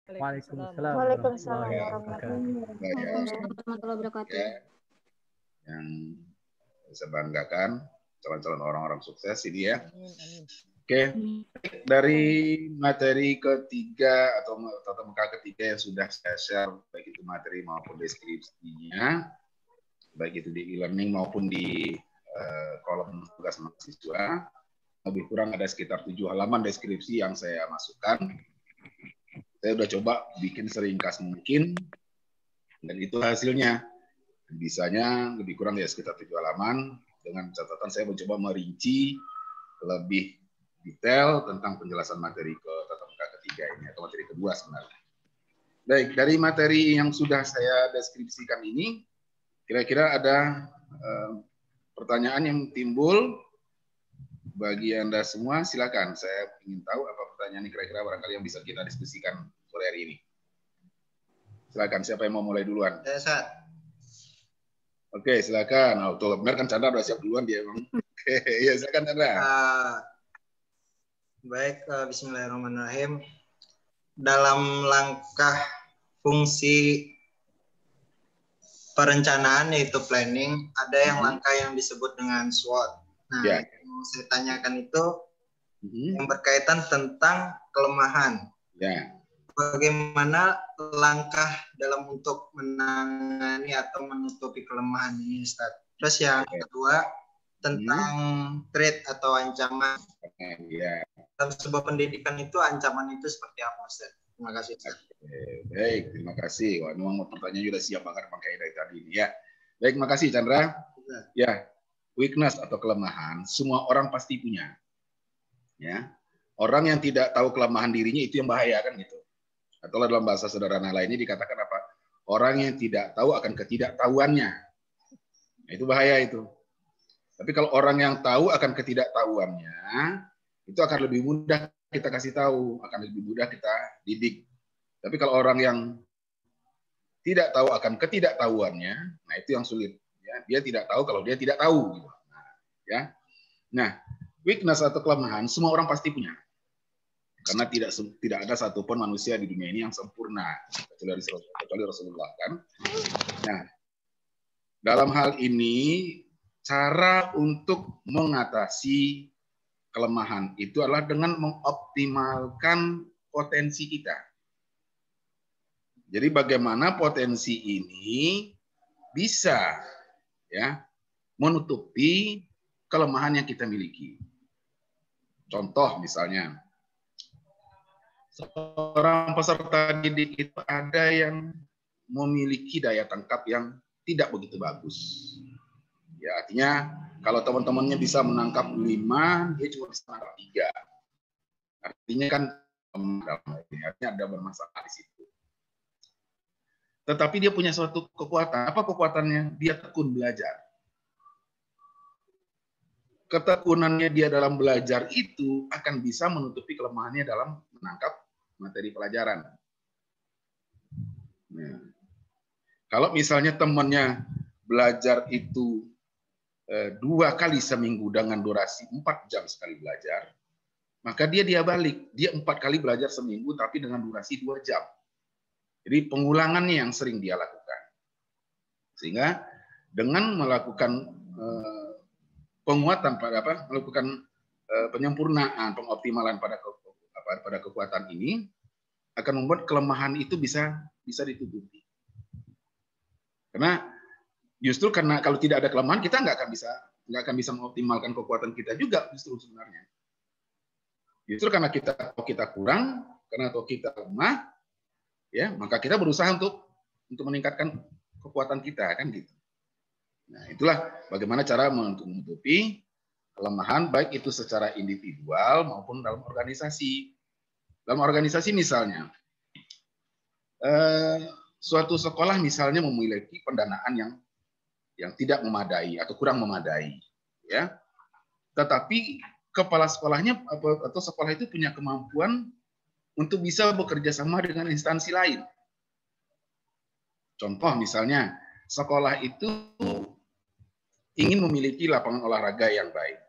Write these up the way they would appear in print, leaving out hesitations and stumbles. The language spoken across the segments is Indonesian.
Waalaikumsalam Waalaikumsalam warahmatullahi warahmatullahi wabarakatuh. wabarakatuh. Waalaikumsalam warahmatullahi wabarakatuh. Ya, yang saya banggakan calon-calon orang-orang sukses ini ya. Oke, dari materi ketiga atau tatap muka ketiga yang sudah saya share, baik itu materi maupun deskripsinya, baik itu di e-learning maupun di kolom tugas mahasiswa, lebih kurang ada sekitar 7 halaman deskripsi yang saya masukkan. Saya udah coba bikin seringkas mungkin, dan itu hasilnya. Bisanya lebih kurang ya sekitar 7 halaman, dengan catatan saya mencoba merinci lebih detail tentang penjelasan materi ke tatap muka ketiga ini, atau materi kedua sebenarnya. Baik, dari materi yang sudah saya deskripsikan ini, kira-kira ada pertanyaan yang timbul bagi Anda semua, silakan. Saya ingin tahu apa pertanyaan ini kira-kira barangkali yang bisa kita diskusikan sore hari ini. Silakan, siapa yang mau mulai duluan? Saya. Oke, silakan. Oh, tuh, benar kan Chandra udah siap duluan dia emang. Oke, ya silakan Chandra. Baik, bismillahirrahmanirrahim. Dalam langkah fungsi perencanaan yaitu planning, ada yang langkah yang disebut dengan SWOT. Nah, yang saya tanyakan itu yang berkaitan tentang kelemahan. Ya. Bagaimana langkah dalam untuk menangani atau menutupi kelemahan ini, Ustaz? Terus yang kedua tentang threat atau ancaman. Ya. Dalam sebuah pendidikan itu ancaman itu seperti apa, Ustaz? Terima kasih, Ustaz. Baik, terima kasih. Wah, memang pertanyaan sudah siap banget pakai dari tadi ini ya. Baik, makasih Chandra. Ya, weakness atau kelemahan semua orang pasti punya. Ya. Orang yang tidak tahu kelemahan dirinya itu yang bahaya kan gitu. Atau dalam bahasa sederhana lainnya dikatakan apa? Orang yang tidak tahu akan ketidaktahuannya. Nah, itu bahaya itu. Tapi kalau orang yang tahu akan ketidaktahuannya, itu akan lebih mudah kita kasih tahu, akan lebih mudah kita didik. Tapi kalau orang yang tidak tahu akan ketidaktahuannya, nah itu yang sulit. Ya, dia tidak tahu kalau dia tidak tahu. Nah, ya. Nah, weakness atau kelemahan semua orang pasti punya. Karena tidak ada satupun manusia di dunia ini yang sempurna kecuali Rasulullah kan. Nah, dalam hal ini cara untuk mengatasi kelemahan itu adalah dengan mengoptimalkan potensi kita. Jadi bagaimana potensi ini bisa ya menutupi kelemahan yang kita miliki. Contoh misalnya, seorang peserta didik itu ada yang memiliki daya tangkap yang tidak begitu bagus. Ya, artinya kalau teman-temannya bisa menangkap 5, dia cuma bisa menangkap 3. Artinya kan artinya ada bermasalah di situ. Tetapi dia punya suatu kekuatan. Apa kekuatannya? Dia tekun belajar. Ketekunannya dia dalam belajar itu akan bisa menutupi kelemahannya dalam menangkap materi pelajaran. Nah, kalau misalnya temannya belajar itu 2 kali seminggu dengan durasi 4 jam sekali belajar, maka dia balik. Dia 4 kali belajar seminggu tapi dengan durasi 2 jam. Jadi pengulangannya yang sering dia lakukan. Sehingga dengan melakukan penguatan melakukan penyempurnaan, pengoptimalan pada kekuatan ini akan membuat kelemahan itu bisa ditutupi. Karena justru karena kalau tidak ada kelemahan kita nggak akan bisa mengoptimalkan kekuatan kita juga justru sebenarnya. Justru karena kita kurang, karena kita lemah, ya maka kita berusaha untuk meningkatkan kekuatan kita kan gitu. Nah itulah bagaimana cara menutupi kelemahan baik itu secara individual maupun dalam organisasi. Dalam organisasi misalnya, suatu sekolah misalnya memiliki pendanaan yang tidak memadai atau kurang memadai, ya. Tetapi kepala sekolahnya atau sekolah itu punya kemampuan untuk bisa bekerja sama dengan instansi lain. Contoh misalnya, sekolah itu ingin memiliki lapangan olahraga yang baik,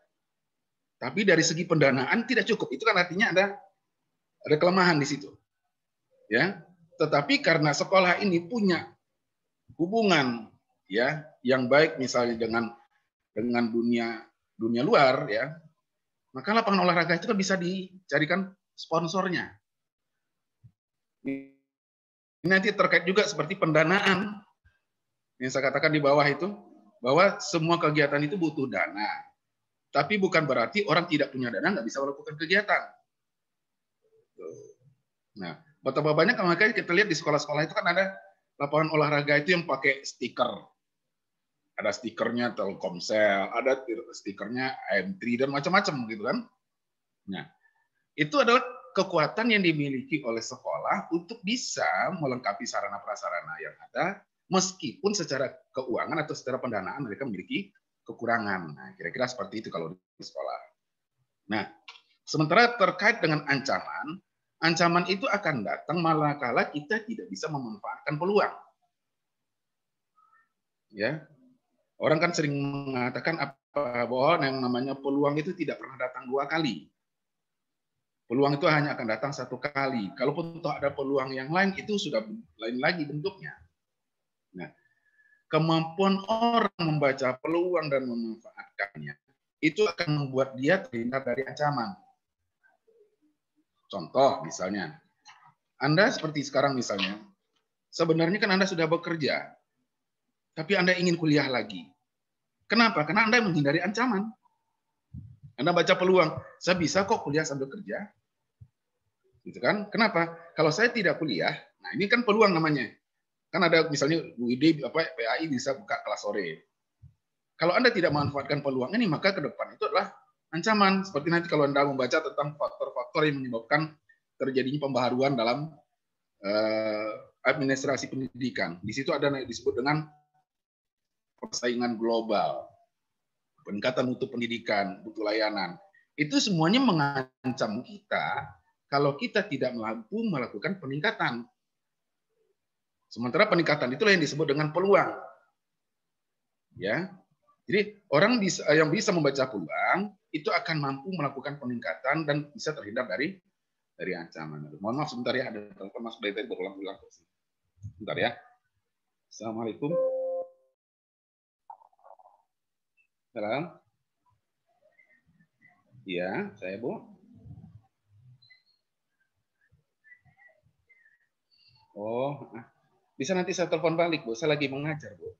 tapi dari segi pendanaan tidak cukup. Itu kan artinya ada kelemahan di situ. Ya, tetapi karena sekolah ini punya hubungan ya yang baik misalnya dengan dunia luar ya, maka lapangan olahraga itu kan bisa dicarikan sponsornya. Ini nanti terkait juga seperti pendanaan yang saya katakan di bawah itu, bahwa semua kegiatan itu butuh dana. Tapi bukan berarti orang tidak punya dana nggak bisa melakukan kegiatan. Nah, betapa banyak makanya kita lihat di sekolah-sekolah itu kan ada lapangan olahraga itu yang pakai stiker. Ada stikernya Telkomsel, ada stikernya AM3 dan macam-macam gitu kan. Nah, itu adalah kekuatan yang dimiliki oleh sekolah untuk bisa melengkapi sarana prasarana yang ada, meskipun secara keuangan atau secara pendanaan mereka memiliki kekurangan. Nah, kira-kira seperti itu kalau di sekolah. Nah, sementara terkait dengan ancaman, ancaman itu akan datang manakala kita tidak bisa memanfaatkan peluang. Ya, orang kan sering mengatakan bahwa yang namanya peluang itu tidak pernah datang 2 kali. Peluang itu hanya akan datang 1 kali. Kalaupun toh ada peluang yang lain, itu sudah lain lagi bentuknya. Nah, kemampuan orang membaca peluang dan memanfaatkannya, itu akan membuat dia terhindar dari ancaman. Contoh misalnya, Anda seperti sekarang misalnya, sebenarnya kan Anda sudah bekerja, tapi Anda ingin kuliah lagi. Kenapa? Karena Anda menghindari ancaman. Anda baca peluang, saya bisa kok kuliah sambil kerja. Gitu kan? Kenapa? Kalau saya tidak kuliah, nah ini kan peluang namanya. Kan ada misalnya UID PAI bisa buka kelas sore. Kalau Anda tidak memanfaatkan peluang ini, maka ke depan itu adalah ancaman. Seperti nanti kalau Anda membaca tentang faktor-faktor yang menyebabkan terjadinya pembaharuan dalam administrasi pendidikan. Di situ ada disebut dengan persaingan global, peningkatan mutu pendidikan, mutu layanan. Itu semuanya mengancam kita kalau kita tidak mampu melakukan peningkatan. Sementara peningkatan itulah yang disebut dengan peluang. Ya. Jadi orang yang bisa membaca peluang itu akan mampu melakukan peningkatan dan bisa terhindar dari ancaman. Mohon maaf sebentar ya, ada telepon masuk dari tadi berulang-ulang. Sebentar ya. Assalamualaikum. Salam. Iya, saya Bu. Oh, bisa nanti saya telepon balik Bu. Saya lagi mengajar Bu.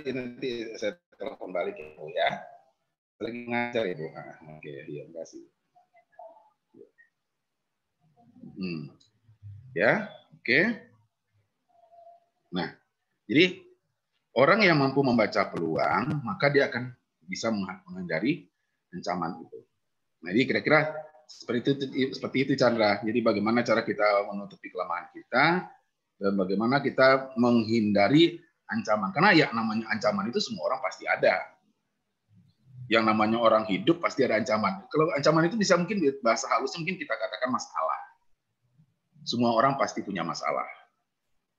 Nanti saya telepon balik ya Bu ya. Lagi ngajar ya Bu. Oke, iya, terima kasih. Ya, oke. Nah, jadi orang yang mampu membaca peluang, maka dia akan bisa menghindari ancaman itu. Nah, jadi kira-kira seperti itu Chandra. Jadi bagaimana cara kita menutupi kelemahan kita dan bagaimana kita menghindari ancaman. Karena ya namanya ancaman itu semua orang pasti ada. Yang namanya orang hidup pasti ada ancaman. Kalau ancaman itu bisa mungkin bahasa halus mungkin kita katakan masalah. Semua orang pasti punya masalah.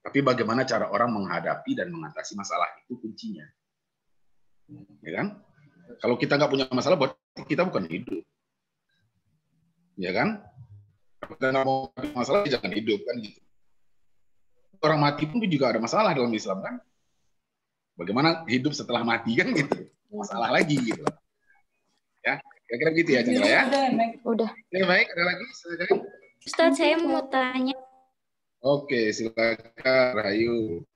Tapi bagaimana cara orang menghadapi dan mengatasi masalah itu kuncinya. Ya kan? Kalau kita nggak punya masalah, berarti kita bukan hidup. Ya kan? Kalau kita nggak mau masalah, jangan hidup kan gitu. Orang mati pun juga ada masalah dalam Islam kan? Bagaimana hidup setelah mati kan gitu? Masalah lagi gitu. Ya, kira-kira gitu ya Chandra ya. Udah. Ya, baik, ada lagi? Silakan. Ustaz, saya mau tanya. Oke, silakan Rahayu.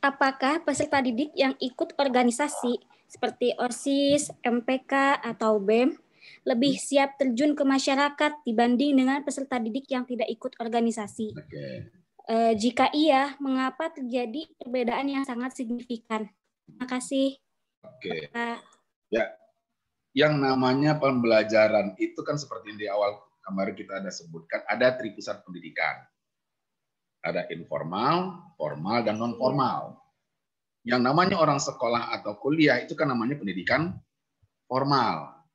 Apakah peserta didik yang ikut organisasi seperti OSIS, MPK, atau BEM lebih siap terjun ke masyarakat dibanding dengan peserta didik yang tidak ikut organisasi? Oke. Jika iya, mengapa terjadi perbedaan yang sangat signifikan? Terima kasih. Oke. Ya, yang namanya pembelajaran itu kan seperti yang di awal kemarin kita ada sebutkan, ada 3 pusat pendidikan. Ada informal, formal, dan non-formal. Yang namanya orang sekolah atau kuliah itu kan namanya pendidikan formal.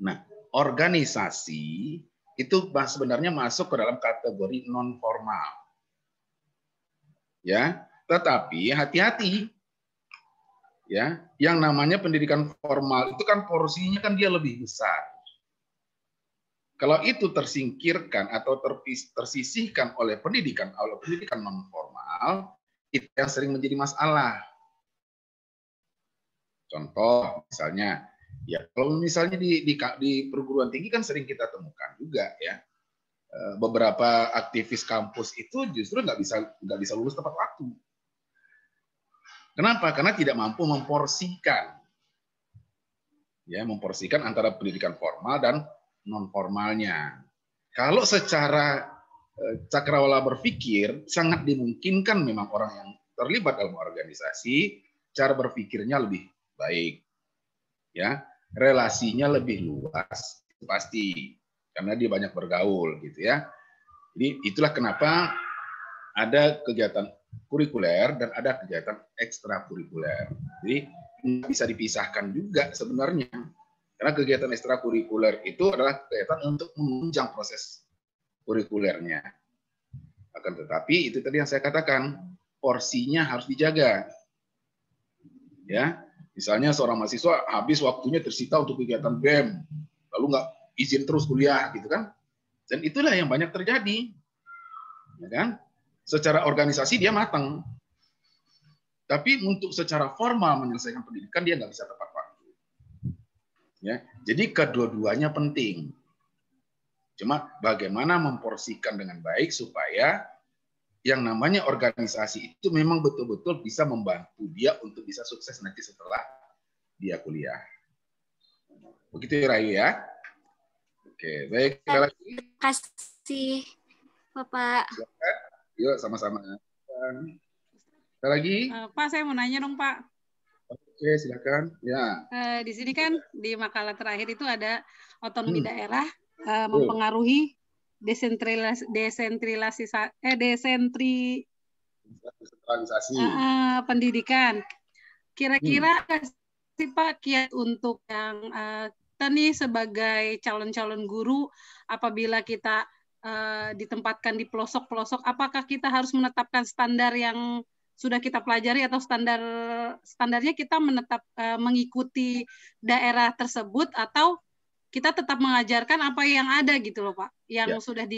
Nah, organisasi itu sebenarnya masuk ke dalam kategori non-formal. Ya, tetapi hati-hati. Ya, yang namanya pendidikan formal itu kan porsinya kan dia lebih besar. Kalau itu tersingkirkan atau tersisihkan oleh pendidikan non formal, itu yang sering menjadi masalah. Contoh misalnya, ya kalau misalnya di perguruan tinggi kan sering kita temukan juga ya, beberapa aktivis kampus itu justru nggak bisa lulus tepat waktu. Kenapa? Karena tidak mampu memporsikan antara pendidikan formal dan non formalnya. Kalau secara cakrawala berpikir sangat dimungkinkan memang orang yang terlibat dalam organisasi cara berpikirnya lebih baik, ya, relasinya lebih luas pasti karena dia banyak bergaul gitu ya. Jadi itulah kenapa ada kegiatan kurikuler dan ada kegiatan ekstrakurikuler. Jadi bisa dipisahkan juga sebenarnya. Karena kegiatan ekstrakurikuler itu adalah kegiatan untuk menunjang proses kurikulernya. Akan tetapi itu tadi yang saya katakan, porsinya harus dijaga. Ya, misalnya seorang mahasiswa habis waktunya tersita untuk kegiatan BEM, lalu nggak izin terus kuliah gitu kan. Dan itulah yang banyak terjadi. Ya kan? Secara organisasi dia matang, tapi untuk secara formal menyelesaikan pendidikan dia nggak bisa tepat waktu. Ya, jadi kedua-duanya penting. Cuma bagaimana memporsikan dengan baik supaya yang namanya organisasi itu memang betul-betul bisa membantu dia untuk bisa sukses nanti setelah dia kuliah. Begitu Rayu ya. Oke, baik. Terima kasih Bapak. Silakan. Yuk sama-sama. Ada lagi? Pak, saya mau nanya dong, Pak. Oke, silakan. Ya. Di sini kan di makalah terakhir itu ada otonomi daerah mempengaruhi desentralisasi pendidikan. Kira-kira sih Pak kiat untuk yang kita nih sebagai calon-calon guru, apabila kita ditempatkan di pelosok-pelosok, apakah kita harus menetapkan standar yang sudah kita pelajari atau standarnya kita mengikuti daerah tersebut, atau kita tetap mengajarkan apa yang ada gitu loh Pak, yang sudah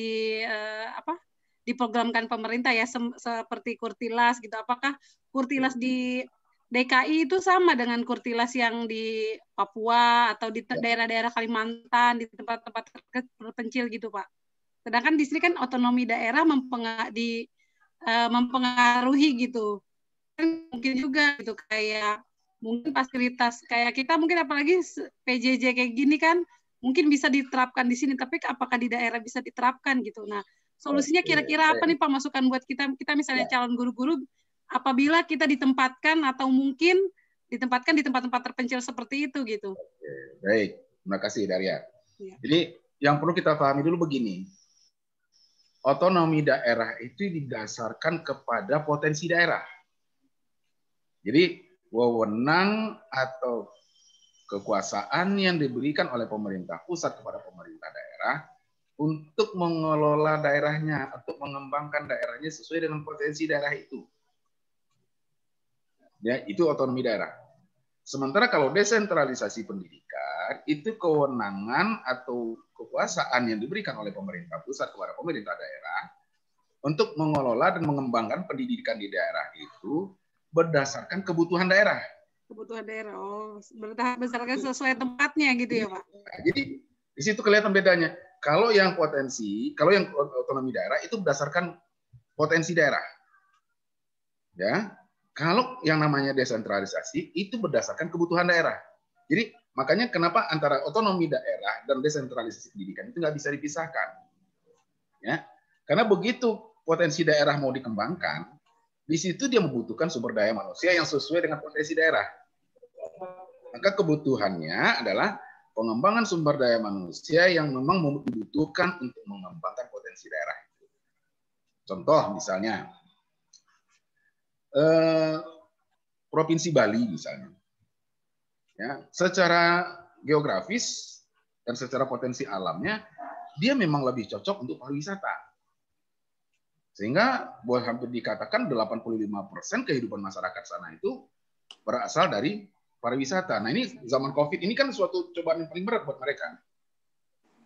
diprogramkan pemerintah ya, seperti Kurtilas gitu. Apakah Kurtilas di DKI itu sama dengan Kurtilas yang di Papua atau di daerah-daerah Kalimantan, di tempat-tempat terpencil gitu Pak? Sedangkan di sini kan otonomi daerah mempengaruhi gitu. Mungkin juga gitu, kayak mungkin fasilitas kayak kita mungkin apalagi PJJ kayak gini kan mungkin bisa diterapkan di sini, tapi apakah di daerah bisa diterapkan gitu. Nah, solusinya kira-kira apa nih Pak, masukan buat kita misalnya calon guru-guru apabila kita ditempatkan atau mungkin ditempatkan di tempat-tempat terpencil seperti itu gitu. Oke, baik. Terima kasih Daria. Ya. Jadi yang perlu kita pahami dulu begini. Otonomi daerah itu didasarkan kepada potensi daerah. Jadi wewenang atau kekuasaan yang diberikan oleh pemerintah pusat kepada pemerintah daerah untuk mengelola daerahnya, untuk mengembangkan daerahnya sesuai dengan potensi daerah itu. Ya, itu otonomi daerah. Sementara kalau desentralisasi pendidikan, itu kewenangan atau kekuasaan yang diberikan oleh pemerintah pusat kepada pemerintah daerah untuk mengelola dan mengembangkan pendidikan di daerah itu berdasarkan kebutuhan daerah. Kebutuhan daerah, berdasarkan sesuai tempatnya gitu ya Pak. Nah, jadi di situ kelihatan bedanya. Kalau yang otonomi daerah itu berdasarkan potensi daerah, ya. Kalau yang namanya desentralisasi itu berdasarkan kebutuhan daerah. Jadi makanya kenapa antara otonomi daerah dan desentralisasi pendidikan itu nggak bisa dipisahkan, ya. Karena begitu potensi daerah mau dikembangkan, di situ dia membutuhkan sumber daya manusia yang sesuai dengan potensi daerah. Maka kebutuhannya adalah pengembangan sumber daya manusia yang memang dibutuhkan untuk mengembangkan potensi daerah. Contoh misalnya, Provinsi Bali misalnya. Ya, secara geografis dan secara potensi alamnya, dia memang lebih cocok untuk pariwisata. Sehingga boleh hampir dikatakan 85% kehidupan masyarakat sana itu berasal dari pariwisata. Nah, ini zaman Covid ini kan suatu cobaan yang paling berat buat mereka.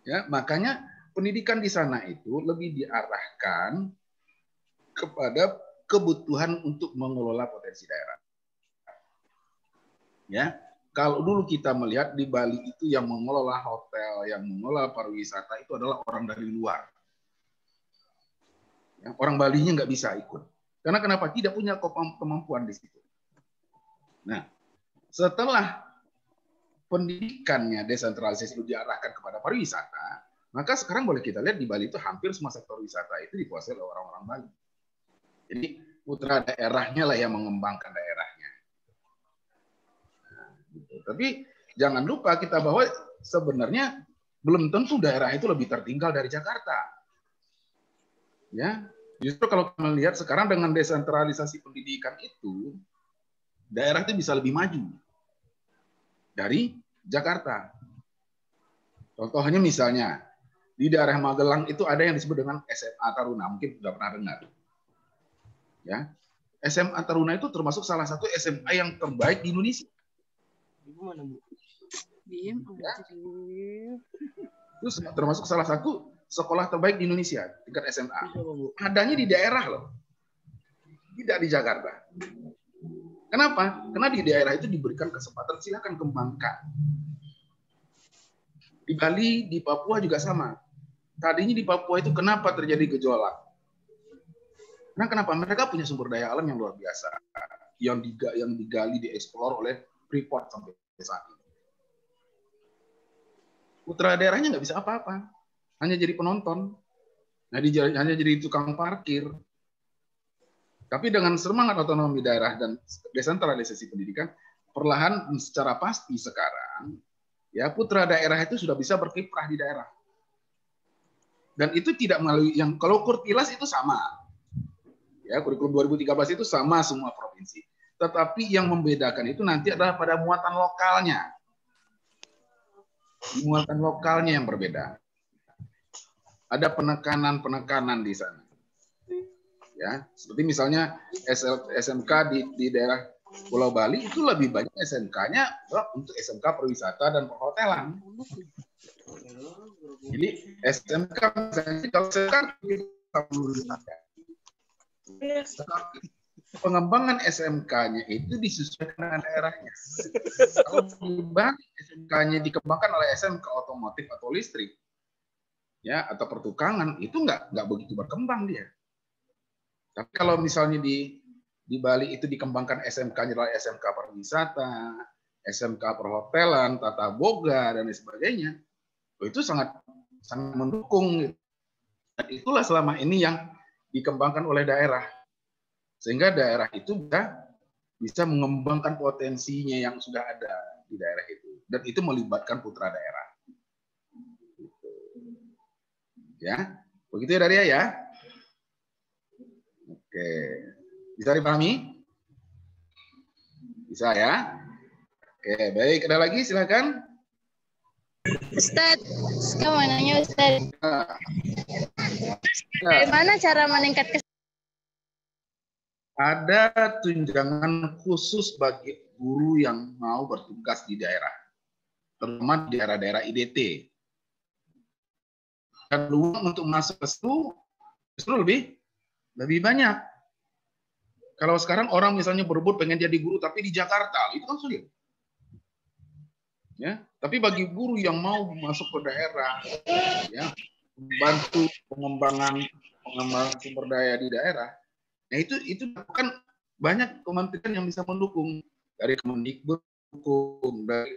Ya, makanya pendidikan di sana itu lebih diarahkan kepada kebutuhan untuk mengelola potensi daerah. Ya, kalau dulu kita melihat di Bali itu yang mengelola hotel, yang mengelola pariwisata itu adalah orang dari luar. Ya, orang Balinya nggak bisa ikut. Karena kenapa? Tidak punya kemampuan di situ. Nah, setelah pendidikannya desentralisasi itu diarahkan kepada pariwisata, maka sekarang boleh kita lihat di Bali itu hampir semua sektor wisata itu dikuasai oleh orang-orang Bali. Jadi putra daerahnya lah yang mengembangkan daerahnya. Nah, gitu. Tapi jangan lupa kita bahwa sebenarnya belum tentu daerah itu lebih tertinggal dari Jakarta. Ya, justru kalau kita melihat sekarang dengan desentralisasi pendidikan itu, daerah itu bisa lebih maju dari Jakarta. Contohnya misalnya di daerah Magelang itu ada yang disebut dengan SMA Taruna, mungkin sudah pernah dengar. Ya, SMA Taruna itu termasuk salah satu SMA yang terbaik di Indonesia. Ibu mana, Bu? Ya. Itu termasuk salah satu sekolah terbaik di Indonesia tingkat SMA. Adanya di daerah loh, tidak di Jakarta. Kenapa? Karena di daerah itu diberikan kesempatan, silakan kembangkan. Di Bali, di Papua juga sama. Tadinya di Papua itu kenapa terjadi gejolak? Karena kenapa? Mereka punya sumber daya alam yang luar biasa, yang digali, dieksplor oleh Freeport sampai saat ini. Putra daerahnya nggak bisa apa-apa, hanya jadi penonton, hanya jadi tukang parkir. Tapi dengan semangat otonomi daerah dan desentralisasi pendidikan, perlahan secara pasti sekarang, ya putra daerah itu sudah bisa berkiprah di daerah. Dan itu tidak melalui yang kalau Kurtilas itu sama, ya kurikulum 2013 itu sama semua provinsi. Tetapi yang membedakan itu nanti adalah pada muatan lokalnya. Muatan lokalnya yang berbeda. Ada penekanan di sana. Ya, seperti misalnya SMK di daerah Pulau Bali itu lebih banyak SMK-nya untuk SMK pariwisata dan perhotelan. Jadi SMK kalau sekarang pengembangan SMK-nya itu disesuaikan dengan daerahnya. Kalau di Bali SMK-nya dikembangkan oleh SMK otomotif atau listrik, ya atau pertukangan, itu nggak begitu berkembang dia. Tapi kalau misalnya di Bali itu dikembangkan SMK-nya adalah SMK pariwisata, SMK perhotelan, tata boga dan sebagainya, itu sangat mendukung. Dan itulah selama ini yang dikembangkan oleh daerah, sehingga daerah itu bisa mengembangkan potensinya yang sudah ada di daerah itu, dan itu melibatkan putra daerah. Ya, begitu ya Daria ya. Oke, bisa dipahami? Bisa ya? Oke, baik. Ada lagi? Silakan. Ustadz, saya mau nanya Ustadz. Bagaimana cara meningkatkan? Ada tunjangan khusus bagi guru yang mau bertugas di daerah, terutama di daerah-daerah IDT. Dan peluang untuk masuk ke situ justru lebih banyak. Kalau sekarang orang misalnya berebut pengen jadi guru tapi di Jakarta, itu kan sulit. Ya, tapi bagi guru yang mau masuk ke daerah, ya, membantu pengembangan sumber daya di daerah, nah itu kan banyak kementerian yang bisa mendukung, dari Kemendikbud, dari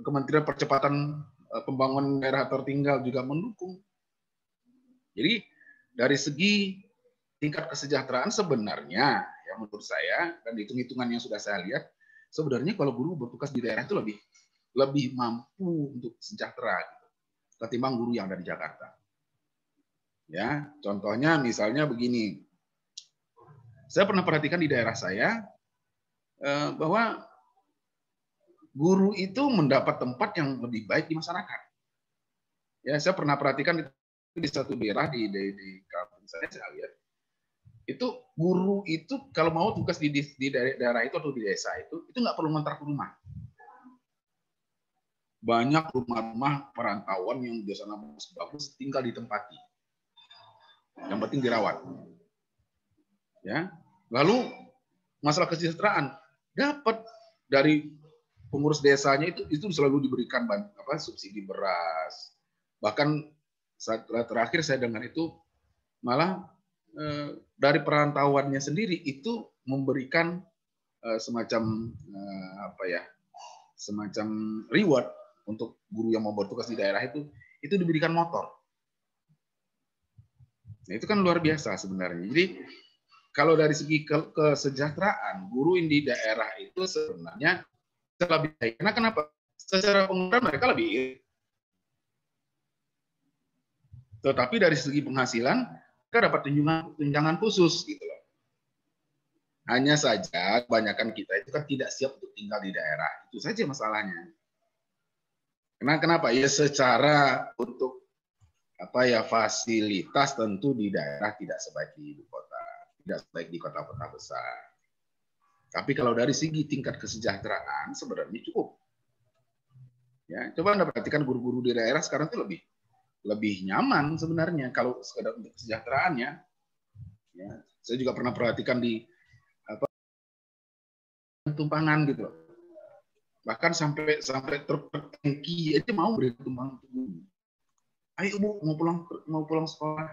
Kementerian Percepatan Pembangunan Daerah Tertinggal juga mendukung. Jadi dari segi tingkat kesejahteraan sebenarnya, ya menurut saya dan hitung-hitungan yang sudah saya lihat, sebenarnya kalau guru bertugas di daerah itu lebih mampu untuk sejahtera gitu, ketimbang guru yang ada di Jakarta. Ya, contohnya misalnya begini, saya pernah perhatikan di daerah saya bahwa guru itu mendapat tempat yang lebih baik di masyarakat. Ya, saya pernah perhatikan di satu daerah di kampung saya lihat Itu guru itu kalau mau tugas di daerah itu atau di desa itu nggak perlu ngontrak rumah. Banyak rumah-rumah perantauan yang di sana bagus tinggal ditempati. Yang penting dirawat. Ya. Lalu masalah kesejahteraan dapat dari pengurus desanya itu selalu diberikan subsidi beras. Bahkan saat terakhir saya dengar itu malah dari perantauannya sendiri itu memberikan semacam semacam reward untuk guru yang mau bertugas di daerah itu diberikan motor. Nah, itu kan luar biasa sebenarnya. Jadi kalau dari segi kesejahteraan guru di daerah itu sebenarnya lebih baik. Karena kenapa? Secara pengeluaran mereka lebih irit. Tetapi dari segi penghasilan mereka dapat tunjangan khusus gitu loh. Hanya saja kebanyakan kita itu kan tidak siap untuk tinggal di daerah. Itu saja masalahnya. Kenapa? Ya secara untuk fasilitas tentu di daerah tidak sebaik di ibu kota, tidak sebaik di kota-kota besar. Tapi kalau dari segi tingkat kesejahteraan sebenarnya cukup. Ya, coba Anda perhatikan guru-guru di daerah sekarang itu lebih nyaman sebenarnya kalau sekedar untuk kesejahteraannya. Ya, saya juga pernah perhatikan di tumpangan gitu loh. Bahkan sampai tertengki aja mau beri tumpangan untuk guru. Ayo Bu, mau pulang sekolah.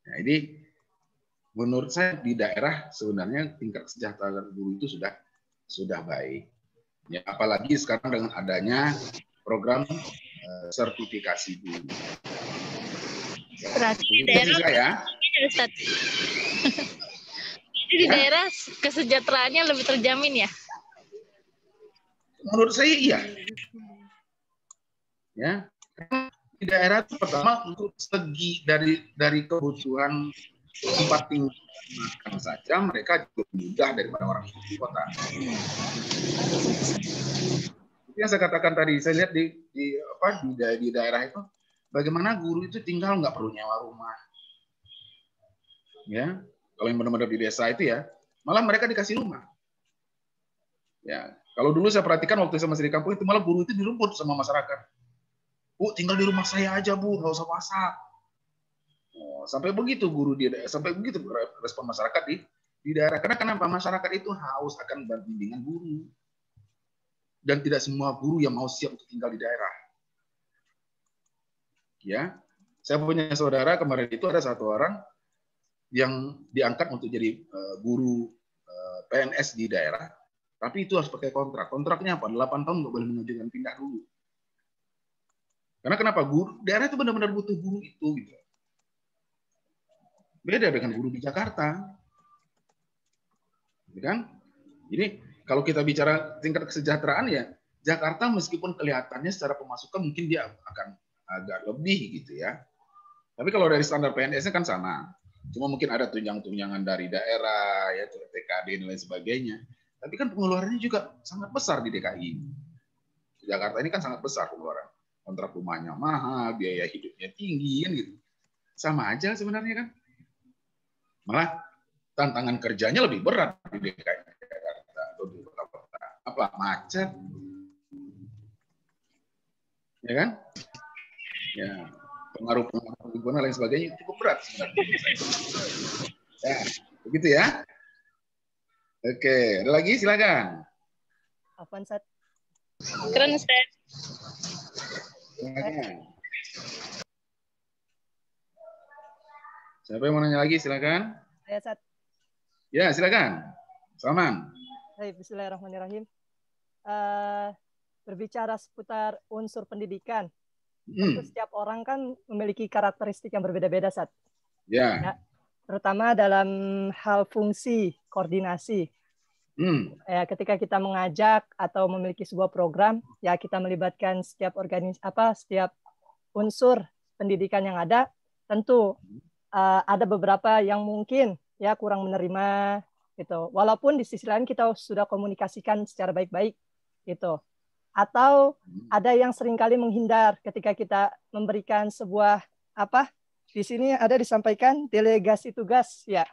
Nah, ini menurut saya di daerah sebenarnya tingkat kesejahteraan guru itu sudah baik. Ya, apalagi sekarang dengan adanya program sertifikasi guru. Berarti di daerah Ustaz. Jadi di daerah kesejahteraannya lebih terjamin ya? Menurut saya iya. Ya. Di daerah itu pertama untuk segi dari kebutuhan tempat tinggal makan saja mereka juga mudah daripada orang di kota. Itu yang saya katakan tadi, saya lihat di daerah itu bagaimana guru itu tinggal nggak perlu nyewa rumah. Ya, kalau yang benar-benar di desa itu ya, malah mereka dikasih rumah. Ya, kalau dulu saya perhatikan waktu saya masih di kampung itu malah guru itu direbut sama masyarakat. Bu, tinggal di rumah saya aja Bu, nggak usah masak. Oh, sampai begitu respon masyarakat di daerah. Karena kenapa? Masyarakat itu haus akan bimbingan guru. Dan tidak semua guru yang mau siap untuk tinggal di daerah. Ya, saya punya saudara kemarin itu ada satu orang yang diangkat untuk jadi guru PNS di daerah, tapi itu harus pakai kontrak. Kontraknya apa? 8 tahun nggak boleh mengajukan pindah dulu. Karena kenapa? Guru daerah itu benar-benar butuh guru itu gitu. Beda dengan guru di Jakarta. Gitu kan? Jadi kalau kita bicara tingkat kesejahteraan ya, Jakarta meskipun kelihatannya secara pemasukan mungkin dia akan agak lebih gitu ya. Tapi kalau dari standar PNS-nya kan sama. Cuma mungkin ada tunjangan-tunjangan dari daerah, ya TKD dan lain sebagainya. Tapi kan pengeluarannya juga sangat besar di DKI. Jakarta ini kan sangat besar pengeluaran. Kontrak rumahnya mahal, biaya hidupnya tinggi kan gitu. Sama aja sebenarnya kan. Malah tantangan kerjanya lebih berat di DKI Jakarta atau di kota-kota. Apa? Macet. Ya kan? Ya, pengaruh lingkungan dan lain sebagainya cukup berat sebenarnya. Ya, begitu ya. Oke, ada lagi silakan. Apaan, Sat? Keren, Ustaz. Siapa yang mau nanya lagi? Silakan. Saya, Sat. Ya, silakan. Salman. Hai, bismillahirrahmanirrahim. Berbicara seputar unsur pendidikan, tentu setiap orang kan memiliki karakteristik yang berbeda-beda, Sat. Ya, terutama dalam hal fungsi, koordinasi. Ya, ketika kita mengajak atau memiliki sebuah program, ya kita melibatkan setiap setiap unsur pendidikan yang ada, tentu ada beberapa yang mungkin ya kurang menerima gitu. Walaupun di sisi lain kita sudah komunikasikan secara baik-baik gitu. Atau ada yang seringkali menghindar ketika kita memberikan sebuah di sini ada disampaikan delegasi tugas ya.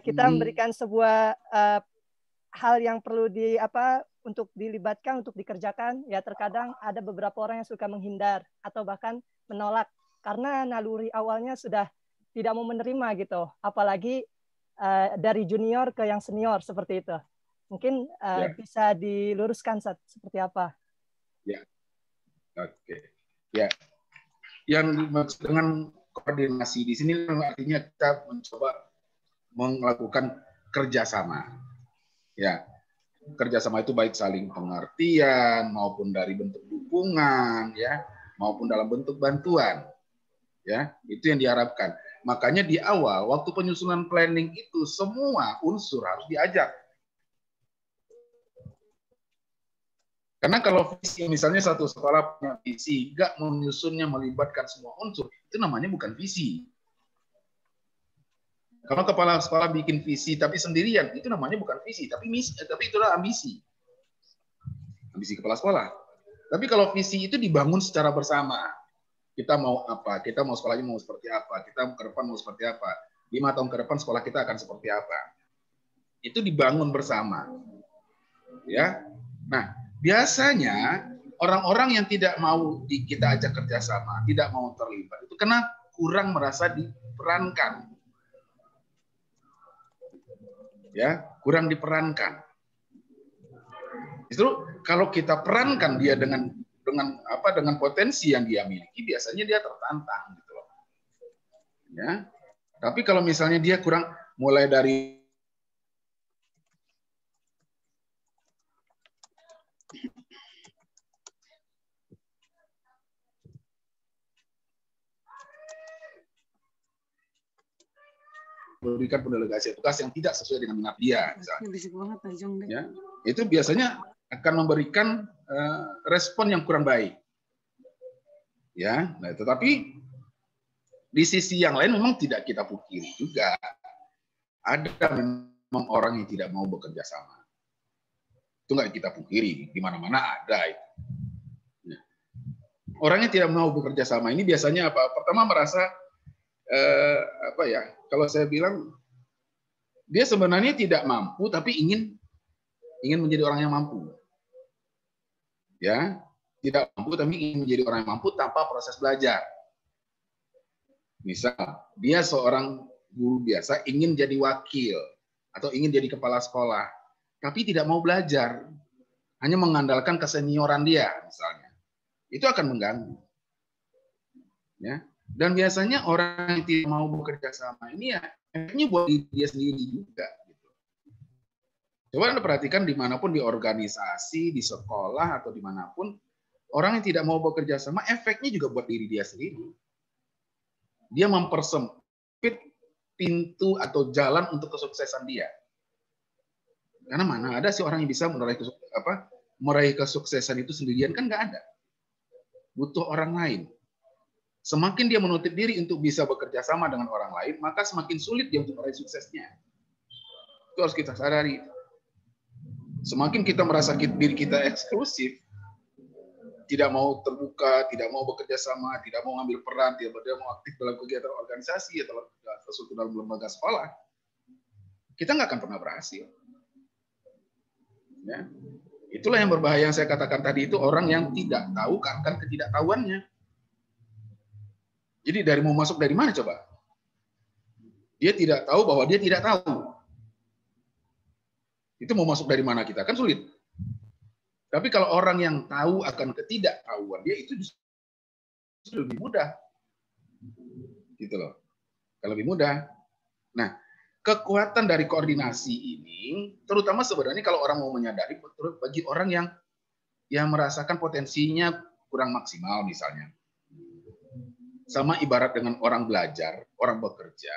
kita memberikan sebuah hal yang perlu untuk dilibatkan, untuk dikerjakan, ya terkadang ada beberapa orang yang suka menghindar atau bahkan menolak karena naluri awalnya sudah tidak mau menerima gitu, apalagi dari junior ke yang senior seperti itu. Mungkin bisa diluruskan seperti apa? Ya, oke. Ya, yang dimaksud dengan koordinasi di sini artinya kita mencoba melakukan kerjasama. Ya, kerjasama itu baik saling pengertian maupun dari bentuk dukungan, ya, maupun dalam bentuk bantuan. Ya, itu yang diharapkan. Makanya di awal waktu penyusunan planning itu semua unsur harus diajak. Karena kalau visi, misalnya satu sekolah punya visi, nggak menyusunnya melibatkan semua unsur, itu namanya bukan visi. Kalau kepala sekolah bikin visi tapi sendirian, itu namanya bukan visi, tapi misi, tapi itulah ambisi. Ambisi kepala sekolah. Tapi kalau visi itu dibangun secara bersama. Kita mau apa? Kita mau sekolahnya mau seperti apa? Kita ke depan mau seperti apa? 5 tahun ke depan sekolah kita akan seperti apa? Itu dibangun bersama. Ya. Nah, biasanya orang-orang yang tidak mau kita ajak kerjasama, tidak mau terlibat, itu karena kurang merasa diperankan. Ya, kurang diperankan. Justru kalau kita perankan dia dengan potensi yang dia miliki, biasanya dia tertantang gitu loh. Ya. Tapi kalau misalnya dia kurang, mulai dari berikan pendelegasi tugas yang tidak sesuai dengan minat dia, ya, itu biasanya akan memberikan respon yang kurang baik. Ya, nah, tetapi di sisi yang lain memang tidak kita pungkiri juga ada memang orang yang tidak mau bekerja sama. Itu nggak kita pungkiri, di mana-mana ada itu. Ya. Orang yang tidak mau bekerja sama ini biasanya apa? Pertama merasa kalau saya bilang dia sebenarnya tidak mampu tapi ingin menjadi orang yang mampu. Ya, tidak mampu tapi ingin menjadi orang yang mampu tanpa proses belajar. Misal, dia seorang guru biasa ingin jadi wakil atau ingin jadi kepala sekolah, tapi tidak mau belajar, hanya mengandalkan kesenioran dia misalnya. Itu akan mengganggu. Ya. Dan biasanya orang yang tidak mau bekerja sama ini ya efeknya buat dia sendiri juga. Gitu. Coba Anda perhatikan dimanapun, di organisasi, di sekolah, atau dimanapun, orang yang tidak mau bekerja sama efeknya juga buat diri dia sendiri. Dia mempersempit pintu atau jalan untuk kesuksesan dia. Karena mana ada sih orang yang bisa meraih kesuksesan itu sendirian, kan nggak ada. Butuh orang lain. Semakin dia menutup diri untuk bisa bekerja sama dengan orang lain, maka semakin sulit dia untuk meraih suksesnya. Itu harus kita sadari. Semakin kita merasa diri kita eksklusif, tidak mau terbuka, tidak mau bekerja sama, tidak mau ngambil peran, tidak mau aktif dalam kegiatan organisasi atau dalam lembaga sekolah, kita nggak akan pernah berhasil. Ya. Itulah yang berbahaya yang saya katakan tadi, itu orang yang tidak tahu akan ketidaktahuannya. Jadi dari mau masuk dari mana coba? Dia tidak tahu bahwa dia tidak tahu. Itu mau masuk dari mana kita? Kan sulit. Tapi kalau orang yang tahu akan ketidaktahuan dia, itu justru lebih mudah. Gitu loh. Kalau lebih mudah. Nah, kekuatan dari koordinasi ini, terutama sebenarnya kalau orang mau menyadari, bagi orang yang merasakan potensinya kurang maksimal misalnya. Sama ibarat dengan orang belajar, orang bekerja.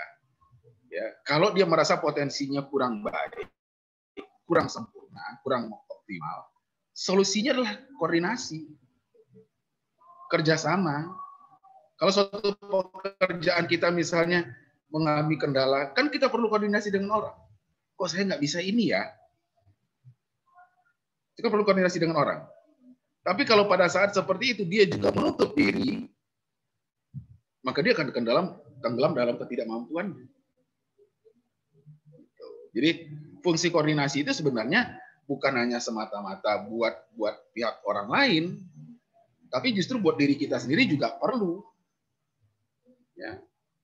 Ya, kalau dia merasa potensinya kurang baik, kurang sempurna, kurang optimal, solusinya adalah koordinasi, kerjasama. Kalau suatu pekerjaan kita misalnya mengalami kendala, kan kita perlu koordinasi dengan orang. Kok saya nggak bisa ini ya? Kita perlu koordinasi dengan orang. Tapi kalau pada saat seperti itu dia juga menutup diri, maka dia akan tenggelam dalam ketidakmampuan. Jadi fungsi koordinasi itu sebenarnya bukan hanya semata-mata buat pihak orang lain, tapi justru buat diri kita sendiri juga perlu. Ya.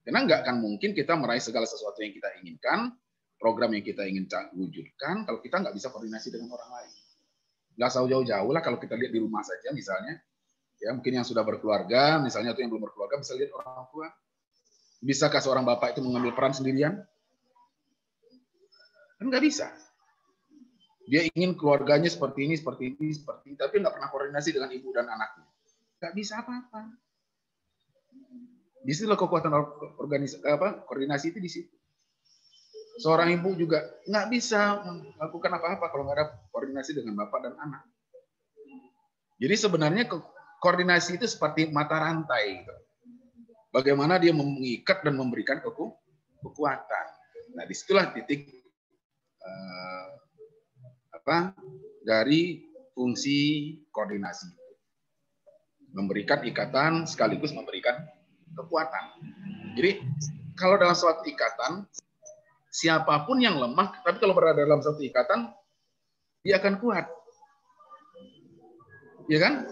Karena nggak akan mungkin kita meraih segala sesuatu yang kita inginkan, program yang kita ingin wujudkan, kalau kita nggak bisa koordinasi dengan orang lain. Nggak usah jauh-jauh lah, kalau kita lihat di rumah saja misalnya, ya mungkin yang sudah berkeluarga, misalnya atau yang belum berkeluarga, bisa lihat orang tua. Bisakah seorang bapak itu mengambil peran sendirian? Kan nggak bisa. Dia ingin keluarganya seperti ini, tapi nggak pernah koordinasi dengan ibu dan anaknya. Nggak bisa apa-apa. Di situ kekuatan koordinasi itu di situ. Seorang ibu juga nggak bisa melakukan apa-apa kalau nggak ada koordinasi dengan bapak dan anak. Jadi sebenarnya koordinasi itu seperti mata rantai. Gitu. Bagaimana dia mengikat dan memberikan kekuatan. Nah, disitulah titik dari fungsi koordinasi. Memberikan ikatan sekaligus memberikan kekuatan. Jadi kalau dalam suatu ikatan, siapapun yang lemah, tapi kalau berada dalam suatu ikatan, dia akan kuat. Ya kan?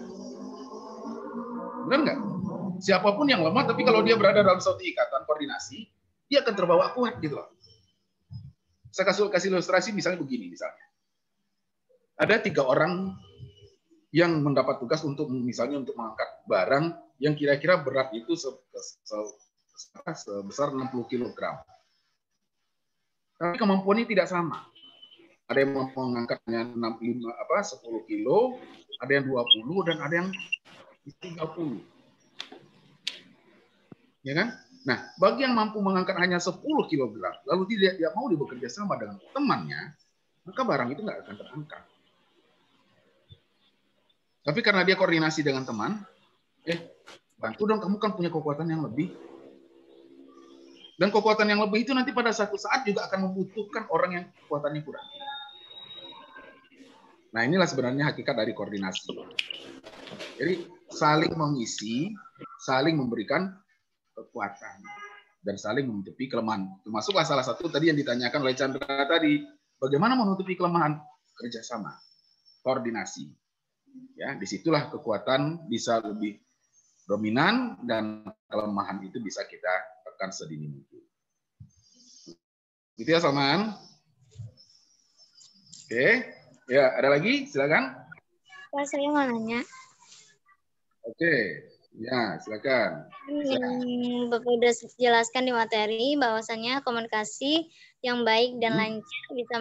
Benar nggak? Siapapun yang lemah, tapi kalau dia berada dalam suatu ikatan koordinasi, dia akan terbawa kuat gitu loh. Saya kasih ilustrasi misalnya begini misalnya. Ada 3 orang yang mendapat tugas untuk misalnya untuk mengangkat barang yang kira-kira berat itu sebesar 60 kg. Tapi kemampuannya tidak sama. Ada yang mampu mengangkatnya 10 kilo, ada yang 20 dan ada yang 30. Ya kan? Nah, bagi yang mampu mengangkat hanya 10 kg, lalu dia mau bekerja sama dengan temannya, maka barang itu nggak akan terangkat. Tapi karena dia koordinasi dengan teman, bantu dong, kamu kan punya kekuatan yang lebih. Dan kekuatan yang lebih itu nanti pada satu saat juga akan membutuhkan orang yang kekuatannya kurang. Nah, inilah sebenarnya hakikat dari koordinasi. Jadi saling mengisi, saling memberikan kekuatan, dan saling menutupi kelemahan. Termasuklah salah satu tadi yang ditanyakan oleh Chandra tadi, bagaimana menutupi kelemahan? Kerjasama, koordinasi. Ya, disitulah kekuatan bisa lebih dominan dan kelemahan itu bisa kita tekan sedini mungkin. Gitu ya, Salman. Oke, ya ada lagi, silakan. Pak, saya mau nanya. Oke, ya silakan. Bapak sudah jelaskan di materi bahwasannya komunikasi yang baik dan lancar bisa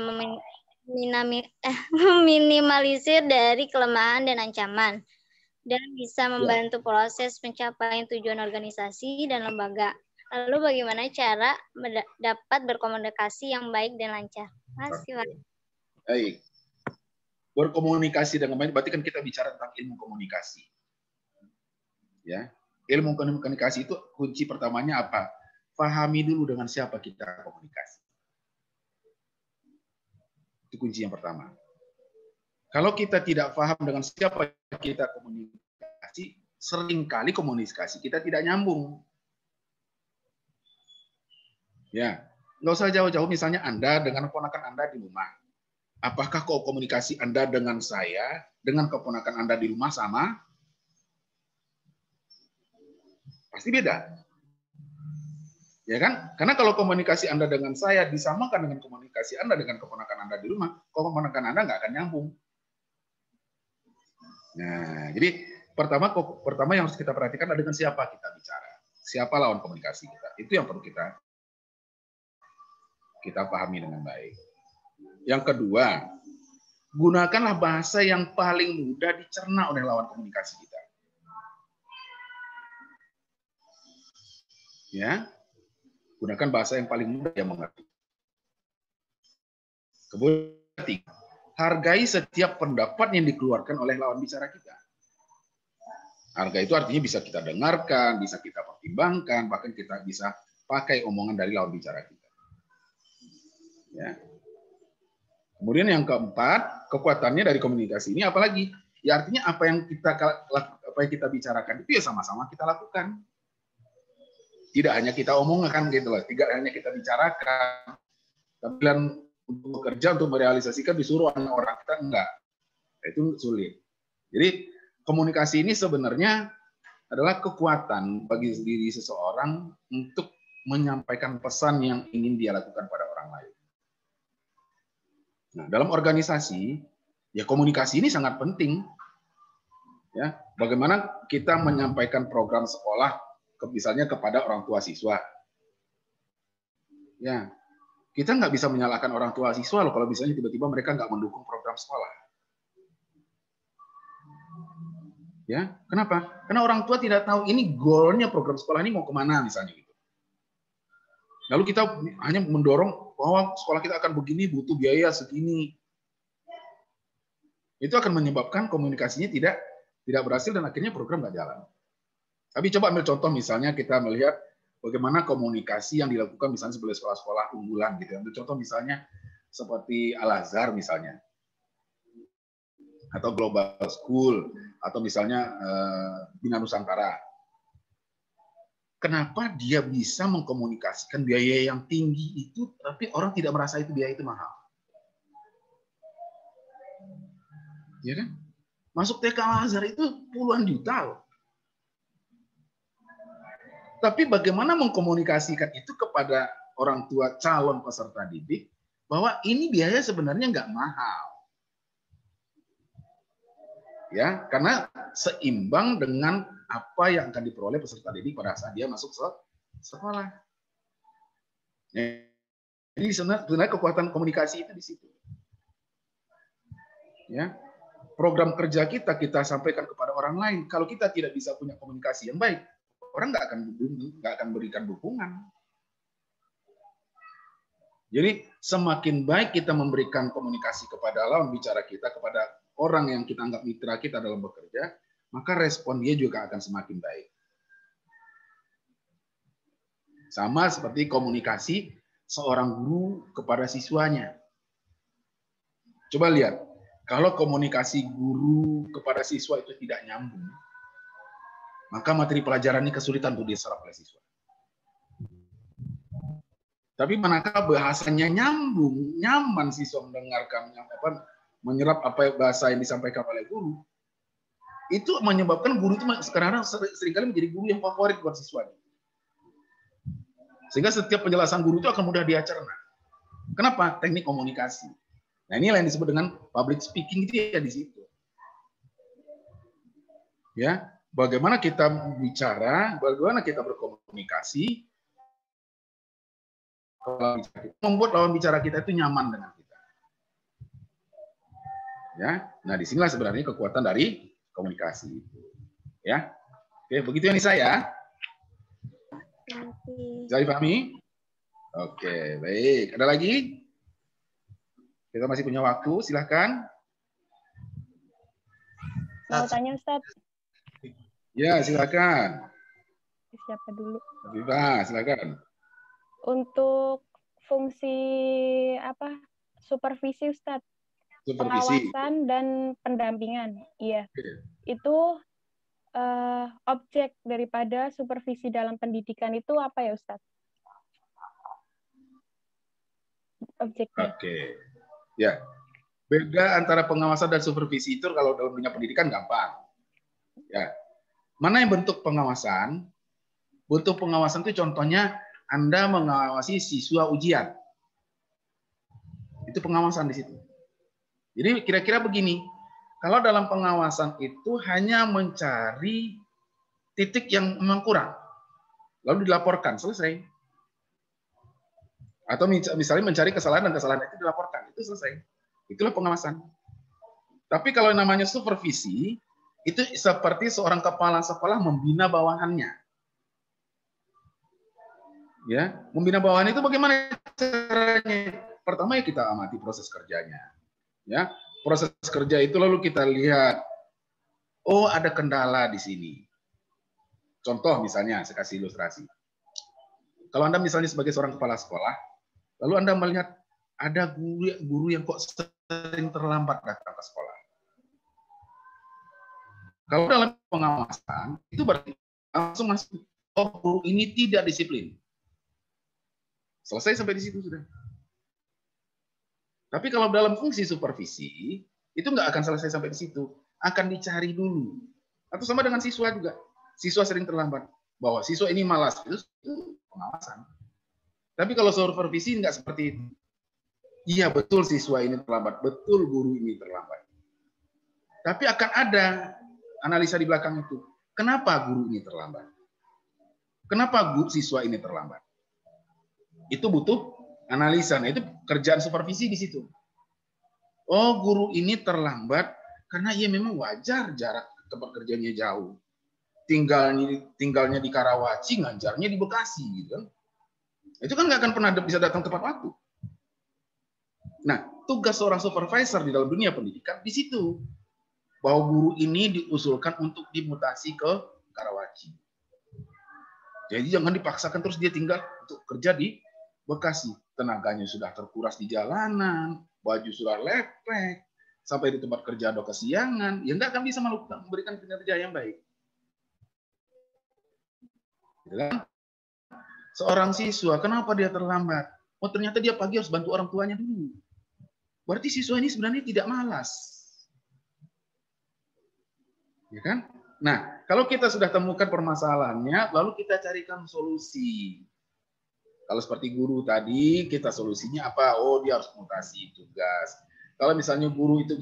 meminimalisir dari kelemahan dan ancaman, dan bisa membantu proses pencapaian tujuan organisasi dan lembaga. Lalu bagaimana cara dapat berkomunikasi yang baik dan lancar? Makasih, Pak. Baik. Berkomunikasi dengan baik, berarti kan kita bicara tentang ilmu komunikasi. Ya, ilmu komunikasi itu kunci pertamanya apa? Pahami dulu dengan siapa kita komunikasi. Itu kunci yang pertama. Kalau kita tidak paham dengan siapa kita komunikasi, seringkali komunikasi kita tidak nyambung. Ya, nggak usah jauh-jauh. Misalnya Anda dengan keponakan Anda di rumah. Apakah komunikasi Anda dengan saya, dengan keponakan Anda di rumah sama? Pasti beda. Ya kan? Karena kalau komunikasi Anda dengan saya disamakan dengan komunikasi Anda dengan keponakan Anda di rumah, keponakan Anda nggak akan nyambung. Nah, jadi pertama yang harus kita perhatikan adalah dengan siapa kita bicara. Siapa lawan komunikasi kita. Itu yang perlu kita pahami dengan baik. Yang kedua, gunakanlah bahasa yang paling mudah dicerna oleh lawan komunikasi kita. Ya, gunakan bahasa yang paling mudah dia mengerti. Kemudian, hargai setiap pendapat yang dikeluarkan oleh lawan bicara kita. Harga itu artinya bisa kita dengarkan, bisa kita pertimbangkan, bahkan kita bisa pakai omongan dari lawan bicara kita. Ya. Kemudian yang keempat, kekuatannya dari komunikasi ini apalagi? Ya artinya apa yang kita bicarakan itu ya sama-sama kita lakukan. Tidak hanya kita omongkan gitu loh, tidak hanya kita bicarakan, tapi untuk bekerja, untuk merealisasikan disuruh orang kita, enggak. Itu sulit. Jadi komunikasi ini sebenarnya adalah kekuatan bagi diri seseorang untuk menyampaikan pesan yang ingin dia lakukan pada orang lain. Nah, dalam organisasi, ya komunikasi ini sangat penting. Ya, bagaimana kita menyampaikan program sekolah, misalnya kepada orang tua siswa. Ya, kita nggak bisa menyalahkan orang tua siswa loh kalau misalnya tiba-tiba mereka nggak mendukung program sekolah. Ya, kenapa? Karena orang tua tidak tahu ini goalnya program sekolah ini mau kemana misalnya gitu. Lalu kita hanya mendorong bahwa sekolah kita akan begini, butuh biaya segini. Itu akan menyebabkan komunikasinya tidak berhasil dan akhirnya program nggak jalan. Tapi coba ambil contoh misalnya kita melihat bagaimana komunikasi yang dilakukan misalnya sebagai sekolah-sekolah unggulan gitu. Ambil contoh misalnya seperti Al-Azhar misalnya. Atau Global School, atau misalnya Bina Nusantara. Kenapa dia bisa mengkomunikasikan biaya yang tinggi itu, tapi orang tidak merasa itu biaya itu mahal? Ya kan? Masuk TK Al-Azhar itu puluhan juta loh. Tapi bagaimana mengkomunikasikan itu kepada orang tua calon peserta didik, bahwa ini biaya sebenarnya nggak mahal. Ya, karena seimbang dengan apa yang akan diperoleh peserta didik pada saat dia masuk sekolah. Jadi sebenarnya kekuatan komunikasi itu di situ. Ya, program kerja kita sampaikan kepada orang lain. Kalau kita tidak bisa punya komunikasi yang baik, orang nggak akan berikan dukungan. Jadi semakin baik kita memberikan komunikasi kepada lawan bicara kita, kepada orang yang kita anggap mitra kita dalam bekerja, maka respon dia juga akan semakin baik. Sama seperti komunikasi seorang guru kepada siswanya. Coba lihat, kalau komunikasi guru kepada siswa itu tidak nyambung, maka materi pelajaran ini kesulitan untuk diserap oleh siswa. Tapi manakala bahasanya nyambung, nyaman siswa mendengarkan, menyerap apa bahasa yang disampaikan oleh guru, itu menyebabkan guru itu sekarang seringkali menjadi guru yang favorit buat siswa. Sehingga setiap penjelasan guru itu akan mudah dia cerna. Kenapa? Teknik komunikasi. Nah, ini yang disebut dengan public speaking itu ya di situ. Ya, bagaimana kita bicara, bagaimana kita berkomunikasi, membuat lawan bicara kita itu nyaman dengan kita. Ya, nah disinilah sebenarnya kekuatan dari komunikasi itu. Ya, oke, begitu yang saya. Bisa dipahami? Oke, baik. Ada lagi? Kita masih punya waktu, silahkan. Mau tanya, Ustaz? Ya, silakan. Siapa dulu? Viva, silakan. Untuk fungsi apa? Supervisi, Ustaz. Supervisi. Pengawasan dan pendampingan. Iya. Itu objek daripada supervisi dalam pendidikan itu apa ya, Ustaz? Objeknya. Oke. Ya. Beda antara pengawasan dan supervisi itu kalau dalam dunia pendidikan gampang. Ya. Mana yang bentuk pengawasan? Bentuk pengawasan itu contohnya Anda mengawasi siswa ujian. Itu pengawasan di situ. Jadi kira-kira begini, kalau dalam pengawasan itu hanya mencari titik yang memang kurang, lalu dilaporkan, selesai. Atau misalnya mencari kesalahan dan kesalahan itu dilaporkan, itu selesai. Itulah pengawasan. Tapi kalau namanya supervisi, itu seperti seorang kepala sekolah membina bawahannya. Ya, membina bawahan itu bagaimana caranya? Pertama ya kita amati proses kerjanya. Ya, proses kerja itu lalu kita lihat, oh ada kendala di sini. Contoh misalnya, saya kasih ilustrasi. Kalau Anda misalnya sebagai seorang kepala sekolah, lalu Anda melihat ada guru yang kok sering terlambat datang ke sekolah. Kalau dalam pengawasan, itu berarti langsung masuk, oh guru ini tidak disiplin. Selesai sampai di situ sudah. Tapi kalau dalam fungsi supervisi, itu nggak akan selesai sampai di situ. Akan dicari dulu. Atau sama dengan siswa juga. Siswa sering terlambat. Bahwa siswa ini malas. Itu pengawasan. Tapi kalau supervisi nggak seperti itu. Iya, betul siswa ini terlambat. Betul guru ini terlambat. Tapi akan ada analisa di belakang itu. Kenapa guru ini terlambat? Kenapa siswa ini terlambat? Itu butuh analisa. Nah, itu kerjaan supervisi di situ. Oh, guru ini terlambat karena ia memang wajar jarak tempat kerjanya jauh. Tinggalnya di Karawaci, ngajarnya di Bekasi, gitu kan. Itu kan nggak akan pernah bisa datang tepat waktu. Nah, tugas seorang supervisor di dalam dunia pendidikan di situ. Bahwa guru ini diusulkan untuk dimutasi ke Karawaci. Jadi jangan dipaksakan terus dia tinggal untuk kerja di Bekasi. Tenaganya sudah terkuras di jalanan, baju sudah lepek, sampai di tempat kerja ada kesiangan, ya nggak akan bisa memberikan kinerja yang baik. Seorang siswa, kenapa dia terlambat? Oh, ternyata dia pagi harus bantu orang tuanya dulu. Berarti siswa ini sebenarnya tidak malas. Ya kan? Nah, kalau kita sudah temukan permasalahannya, lalu kita carikan solusi. Kalau seperti guru tadi, kita solusinya apa? Oh, dia harus mutasi tugas. Kalau misalnya guru itu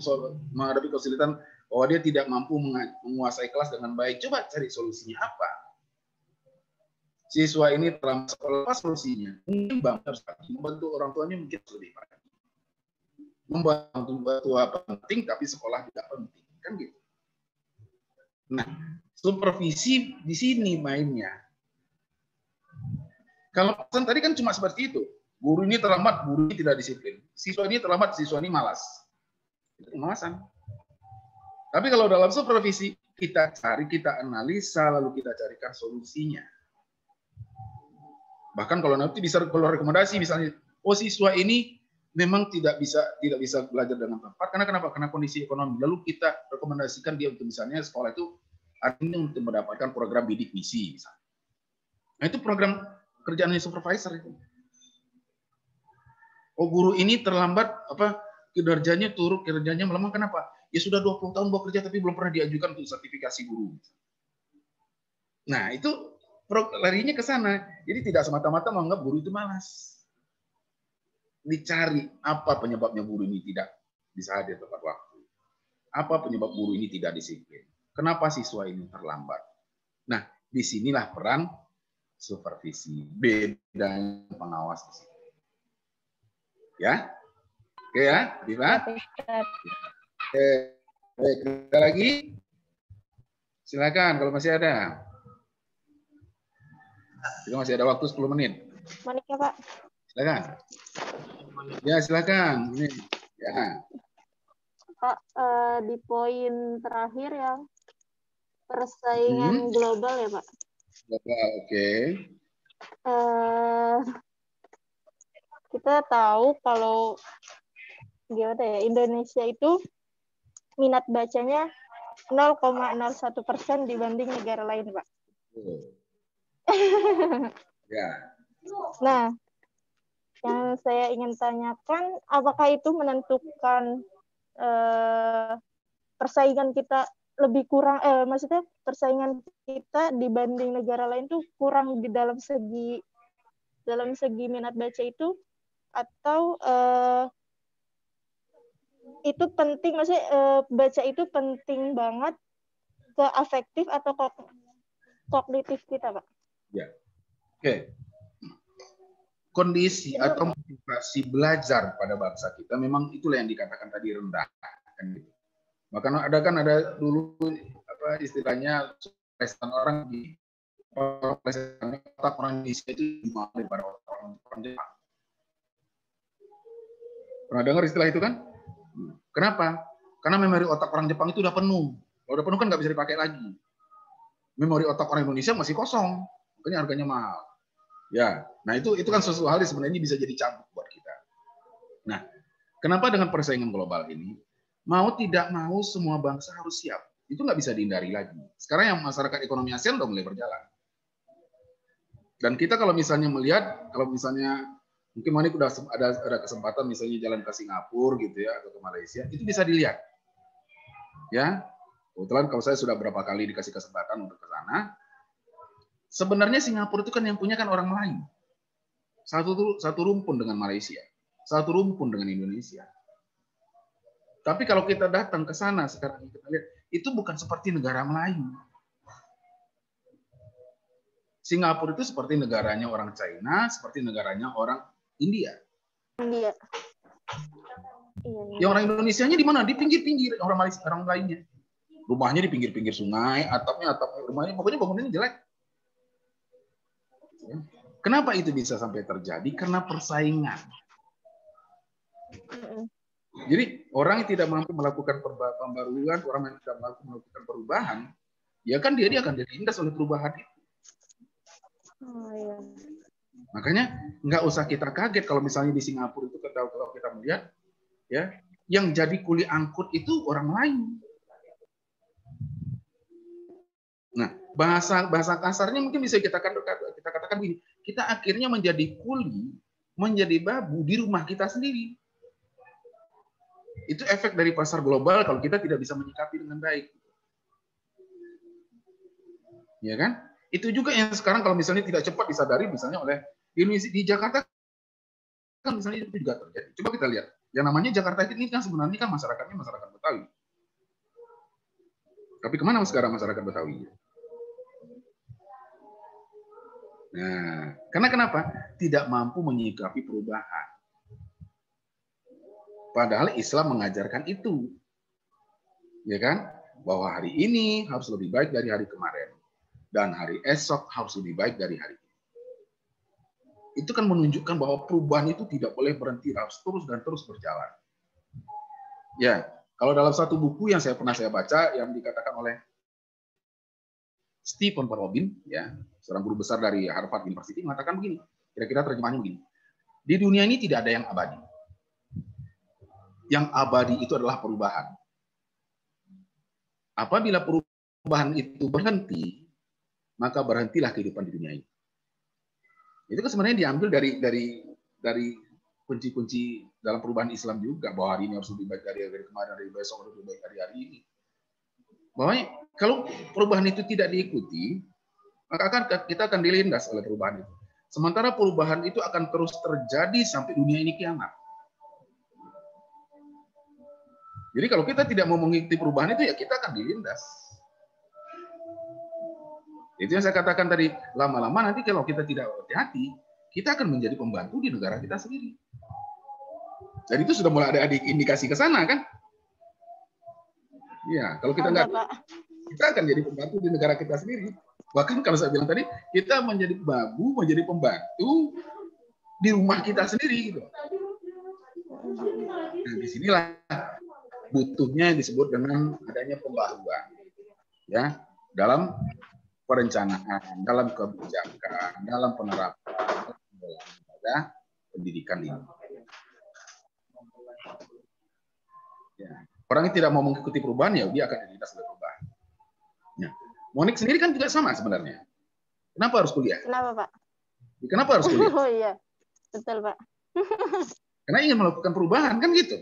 menghadapi kesulitan, oh dia tidak mampu menguasai kelas dengan baik, coba cari solusinya apa? Siswa ini terlambat sekolah, apa solusinya? Mungkin harus membantu orang tuanya mungkin lebih baik. Membantu apa penting, tapi sekolah tidak penting, kan gitu. Nah, supervisi di sini mainnya. Kalau pesan tadi kan cuma seperti itu. Guru ini terlambat, guru ini tidak disiplin. Siswa ini terlambat, siswa ini malas. Itu pengawasan. Tapi kalau dalam supervisi, kita cari, kita analisa, lalu kita carikan solusinya. Bahkan kalau nanti bisa keluar rekomendasi, misalnya, oh siswa ini memang tidak bisa belajar dengan tepat. Karena kenapa? Karena kondisi ekonomi. Lalu kita rekomendasikan dia untuk misalnya sekolah itu hari ini untuk mendapatkan program bidik misi. Misalnya. Nah itu program kerjaannya supervisor itu. Oh guru ini terlambat, kinerjanya turun, kinerjanya melemah. Kenapa? Ya sudah 20 tahun bekerja tapi belum pernah diajukan untuk sertifikasi guru. Nah itu larinya ke sana. Jadi tidak semata-mata menganggap guru itu malas. Dicari apa penyebabnya guru ini tidak bisa hadir tepat waktu. Apa penyebab guru ini tidak disiplin. Kenapa siswa ini terlambat. Nah, disinilah peran supervisi. Bedanya pengawas di sini. Ya? Oke ya, Diva? Oke. Baik, kita lagi. Silakan kalau masih ada. Kita masih ada waktu 10 menit. Monika, Pak. Silakan. Ya, silakan. Ini. Ya. Pak, di poin terakhir yang persaingan global ya, Pak? Global, oke. Kita tahu kalau gimana ya, Indonesia itu minat bacanya 0,01% dibanding negara lain, Pak. Ya. Nah, yang saya ingin tanyakan, apakah itu menentukan persaingan kita lebih kurang, maksudnya persaingan kita dibanding negara lain tuh kurang di dalam segi minat baca itu, atau itu penting, maksudnya baca itu penting banget ke afektif atau kognitif kita, Pak? Ya, oke. Kondisi atau motivasi belajar pada bangsa kita memang itulah yang dikatakan tadi rendah. Bahkan ada dulu istilahnya orang di otak orang Indonesia itu lebih daripada orang Jepang. Pernah dengar istilah itu kan? Kenapa? Karena memori otak orang Jepang itu udah penuh. Kalau udah penuh kan nggak bisa dipakai lagi. Memori otak orang Indonesia masih kosong, makanya harganya mahal. Ya, nah itu kan sesuatu hal yang sebenarnya bisa jadi cambuk buat kita. Nah, kenapa dengan persaingan global ini mau tidak mau semua bangsa harus siap? Itu nggak bisa dihindari lagi. Sekarang yang masyarakat ekonomi ASEAN udah mulai berjalan. Dan kita kalau misalnya melihat, kalau misalnya Mungkin Monik udah ada kesempatan misalnya jalan ke Singapura gitu ya, atau ke Malaysia, itu bisa dilihat. Ya, kebetulan kalau saya sudah berapa kali dikasih kesempatan untuk ke sana, sebenarnya Singapura itu kan yang punya kan orang Melayu. Satu rumpun dengan Malaysia, satu rumpun dengan Indonesia. Tapi kalau kita datang ke sana sekarang kita lihat, itu bukan seperti negara Melayu. Singapura itu seperti negaranya orang China, seperti negaranya orang India. India. Ya orang Indonesianya di mana? Di pinggir-pinggir orang Malaysia, orang lainnya. Rumahnya di pinggir-pinggir sungai, atap rumahnya pokoknya bangunannya jelek. Ya. Kenapa itu bisa sampai terjadi? Karena persaingan. Jadi orang yang tidak mampu melakukan pembaruan, orang yang tidak mampu melakukan perubahan, ya kan dia akan ditindas oleh perubahan itu. Oh, iya. Makanya nggak usah kita kaget kalau misalnya di Singapura itu kalau kita melihat ya yang jadi kuli angkut itu orang lain. Nah bahasa kasarnya mungkin bisa kita katakan begini, kita akhirnya menjadi kuli, menjadi babu di rumah kita sendiri. Itu efek dari pasar global kalau kita tidak bisa menyikapi dengan baik. Ya kan? Itu juga yang sekarang kalau misalnya tidak cepat disadari misalnya oleh di Jakarta kan misalnya itu juga terjadi. Coba kita lihat. Yang namanya Jakarta ini kan sebenarnya kan masyarakatnya masyarakat Betawi. Tapi kemana sekarang masyarakat Betawi? Nah, karena kenapa? Tidak mampu menyikapi perubahan. Padahal Islam mengajarkan itu. Ya kan? Bahwa hari ini harus lebih baik dari hari kemarin. Dan hari esok harus lebih baik dari hari ini. Itu kan menunjukkan bahwa perubahan itu tidak boleh berhenti, harus terus dan terus berjalan. Ya, kalau dalam satu buku yang pernah saya baca yang dikatakan oleh Stephen Robin, ya, seorang guru besar dari Harvard University mengatakan begini, kira-kira terjemahannya begini. Di dunia ini tidak ada yang abadi. Yang abadi itu adalah perubahan. Apabila perubahan itu berhenti, maka berhentilah kehidupan di dunia ini. Itu kan sebenarnya diambil dari kunci-kunci dalam perubahan Islam juga, bahwa hari ini harus lebih baik dari hari kemarin, dari besok harus lebih baik dari hari ini. Bahwa kalau perubahan itu tidak diikuti, maka kita akan dilindas oleh perubahan itu. Sementara perubahan itu akan terus terjadi sampai dunia ini kiamat. Jadi kalau kita tidak mau mengikuti perubahan itu, ya kita akan dilindas. Itu yang saya katakan tadi, lama-lama nanti kalau kita tidak hati-hati, kita akan menjadi pembantu di negara kita sendiri. Dan itu sudah mulai ada indikasi ke sana kan? Iya, kalau kita nggak, kita akan jadi pembantu di negara kita sendiri. Bahkan kalau saya bilang tadi, kita menjadi babu, menjadi pembantu di rumah kita sendiri gitu. Nah, disinilah butuhnya disebut dengan adanya pembaruan, ya, dalam perencanaan, dalam kebijakan, dalam penerapan pada pendidikan ini. Ya. Orang yang tidak mau mengikuti perubahan, ya dia akan dilindas oleh perubahan. Ya. Monik sendiri kan juga sama sebenarnya. Kenapa harus kuliah? Kenapa, Pak? Kenapa harus kuliah? Oh iya, betul, Pak. Karena ingin melakukan perubahan, kan gitu.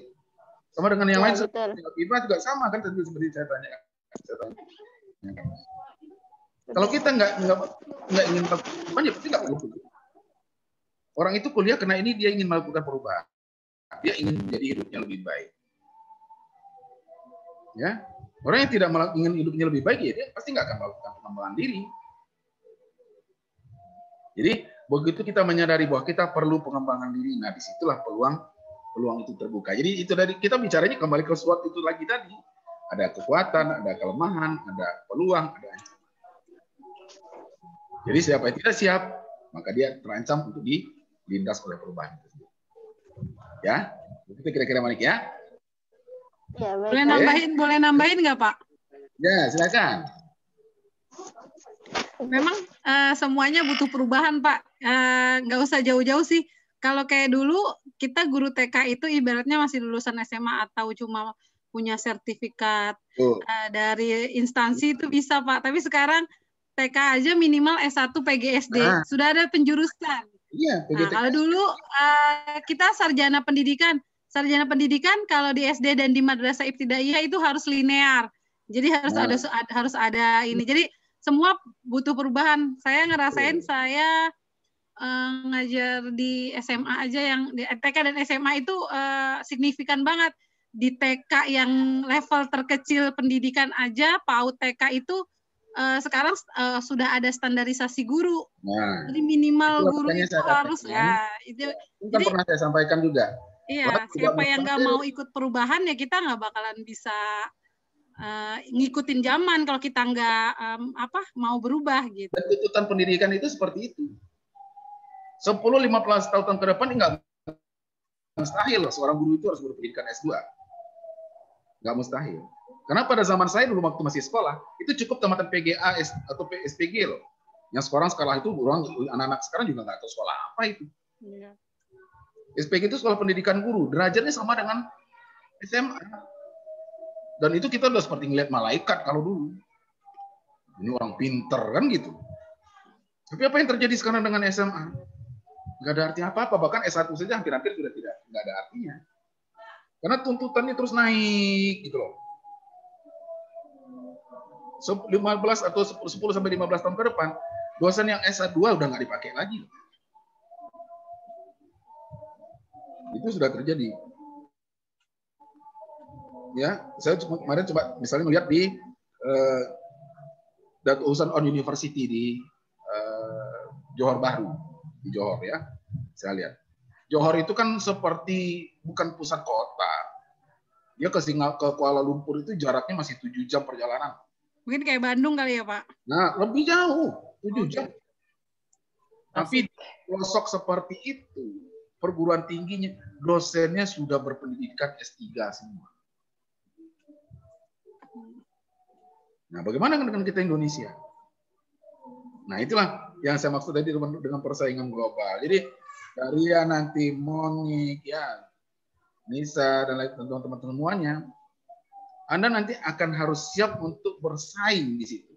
Sama dengan yang lain, betul. juga sama kan, seperti saya tanya. Kalau kita nggak ingin melakukan perubahan, ya pasti nggak perlu kuliah. Orang itu kuliah karena ini dia ingin melakukan perubahan. Dia ingin menjadi hidupnya lebih baik. Ya, orang yang tidak ingin hidupnya lebih baik, ya dia pasti nggak akan melakukan pengembangan diri. Jadi begitu kita menyadari bahwa kita perlu pengembangan diri, nah disitulah peluang itu terbuka. Jadi itu dari kita bicaranya kembali ke SWOT itu lagi tadi. Ada kekuatan, ada kelemahan, ada peluang, ada ancaman. Jadi siapa yang tidak siap, maka dia terancam untuk dilindas oleh perubahan itu. Ya, itu kira-kira Monik ya. Ya, baik. Boleh nambahin nggak Pak? Ya, silakan. Memang semuanya butuh perubahan Pak. Nggak usah jauh-jauh sih. Kalau kayak dulu kita guru TK itu ibaratnya masih lulusan SMA atau cuma punya sertifikat dari instansi itu bisa Pak. Tapi sekarang TK aja minimal S1 PGSD. Sudah ada penjurusan. Iya, Nah, kalau dulu kita sarjana pendidikan kalau di SD dan di Madrasah Ibtidaiyah itu harus linear. Jadi harus ada ini. Jadi semua butuh perubahan. Saya ngerasain saya ngajar di SMA aja yang di TK dan SMA itu signifikan banget. Di TK yang level terkecil pendidikan aja, PAUD TK itu sekarang sudah ada standarisasi guru. Nah, jadi minimal guru itu harus itu kan pernah saya sampaikan juga. Iya, siapa yang nggak mau ikut perubahan ya kita nggak bakalan bisa ngikutin zaman kalau kita nggak mau berubah gitu. Dan tuntutan pendidikan itu seperti itu. 10-15 tahun ke depan nggak mustahil seorang guru itu harus berpendidikan S2. Nggak mustahil. Karena pada zaman saya dulu waktu masih sekolah, itu cukup tamatan PGA atau SPG loh. Yang sekolah itu anak-anak sekarang juga nggak tahu sekolah apa itu. Iya. SPG itu sekolah pendidikan guru, derajatnya sama dengan SMA. Dan itu kita udah seperti ngeliat malaikat kalau dulu. Ini orang pinter kan gitu. Tapi apa yang terjadi sekarang dengan SMA? Nggak ada artinya apa-apa, bahkan S1 saja hampir-hampir sudah nggak ada artinya. Karena tuntutannya terus naik gitu loh. 15 atau 10-15 tahun ke depan, dosen yang S2 udah nggak dipakai lagi. Itu sudah terjadi. Ya, saya kemarin coba misalnya melihat di Urusan on University di Johor Bahru, di Johor ya. Saya lihat. Johor itu kan seperti bukan pusat kota. Dia ke Kuala Lumpur itu jaraknya masih 7 jam perjalanan. Mungkin kayak Bandung kali ya, Pak? Nah, lebih jauh, 7 jam. Tapi pelosok seperti itu, perguruan tingginya, dosennya sudah berpendidikan S3 semua. Nah, bagaimana dengan kita Indonesia? Nah, itulah yang saya maksud tadi dengan persaingan global. Jadi, dari ya nanti Monik, ya, Nisa, dan lain teman-teman semuanya, Anda nanti akan harus siap untuk bersaing di situ.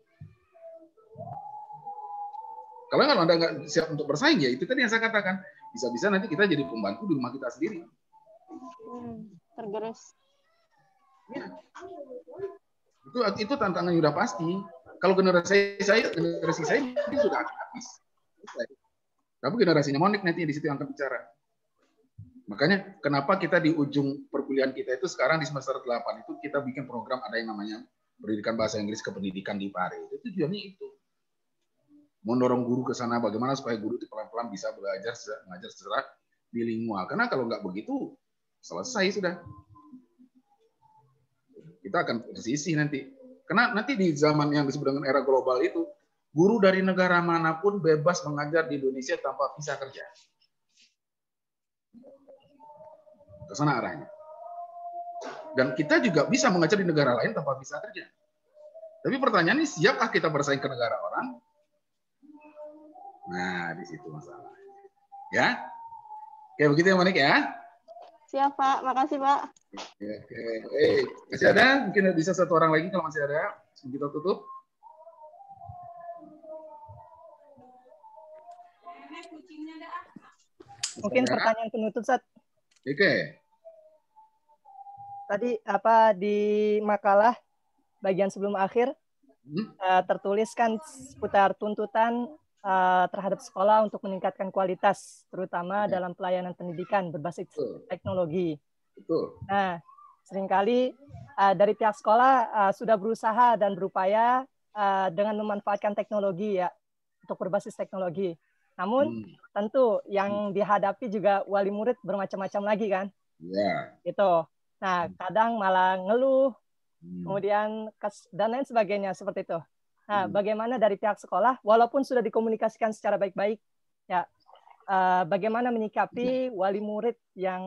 Kalau Anda nggak siap untuk bersaing, ya itu tadi yang saya katakan. Bisa-bisa nanti kita jadi pembantu di rumah kita sendiri. Tergerus. Ya. Itu tantangannya udah pasti. Kalau generasi saya itu sudah habis. Tapi generasinya Monik nanti di situ yang akan bicara. Makanya kenapa kita di ujung perkuliahan kita itu sekarang di semester 8 itu kita bikin program ada yang namanya pendidikan bahasa Inggris ke pendidikan di Pare. Itu tujuannya itu. Mendorong guru ke sana bagaimana supaya guru itu pelan-pelan bisa mengajar secara bilingual. Karena kalau nggak begitu selesai sudah. Kita akan tersisih nanti. Karena nanti di zaman yang disebut dengan era global itu, guru dari negara manapun bebas mengajar di Indonesia tanpa visa kerja. Ke sana arahnya. Dan kita juga bisa mengajar di negara lain tanpa visa kerja. Tapi pertanyaannya, siapkah kita bersaing ke negara orang? Nah, di situ masalahnya. Ya? Kayak begitu ya, Monik ya? Siap, Pak. Makasih, Pak. Oke. Masih ada? Mungkin bisa satu orang lagi kalau masih ada. Sebelum kita tutup. Mungkin pertanyaan penutup, Sat. Oke. Tadi di makalah bagian sebelum akhir tertulis kan seputar tuntutan terhadap sekolah untuk meningkatkan kualitas, terutama dalam pelayanan pendidikan berbasis teknologi. Betul. Nah, seringkali dari pihak sekolah sudah berusaha dan berupaya dengan memanfaatkan teknologi ya untuk berbasis teknologi. Namun tentu yang dihadapi juga wali murid bermacam-macam lagi kan. Ya. Gitu. Nah, kadang malah ngeluh, kemudian dan lain sebagainya seperti itu. Nah, bagaimana dari pihak sekolah, walaupun sudah dikomunikasikan secara baik-baik, ya, bagaimana menyikapi wali murid yang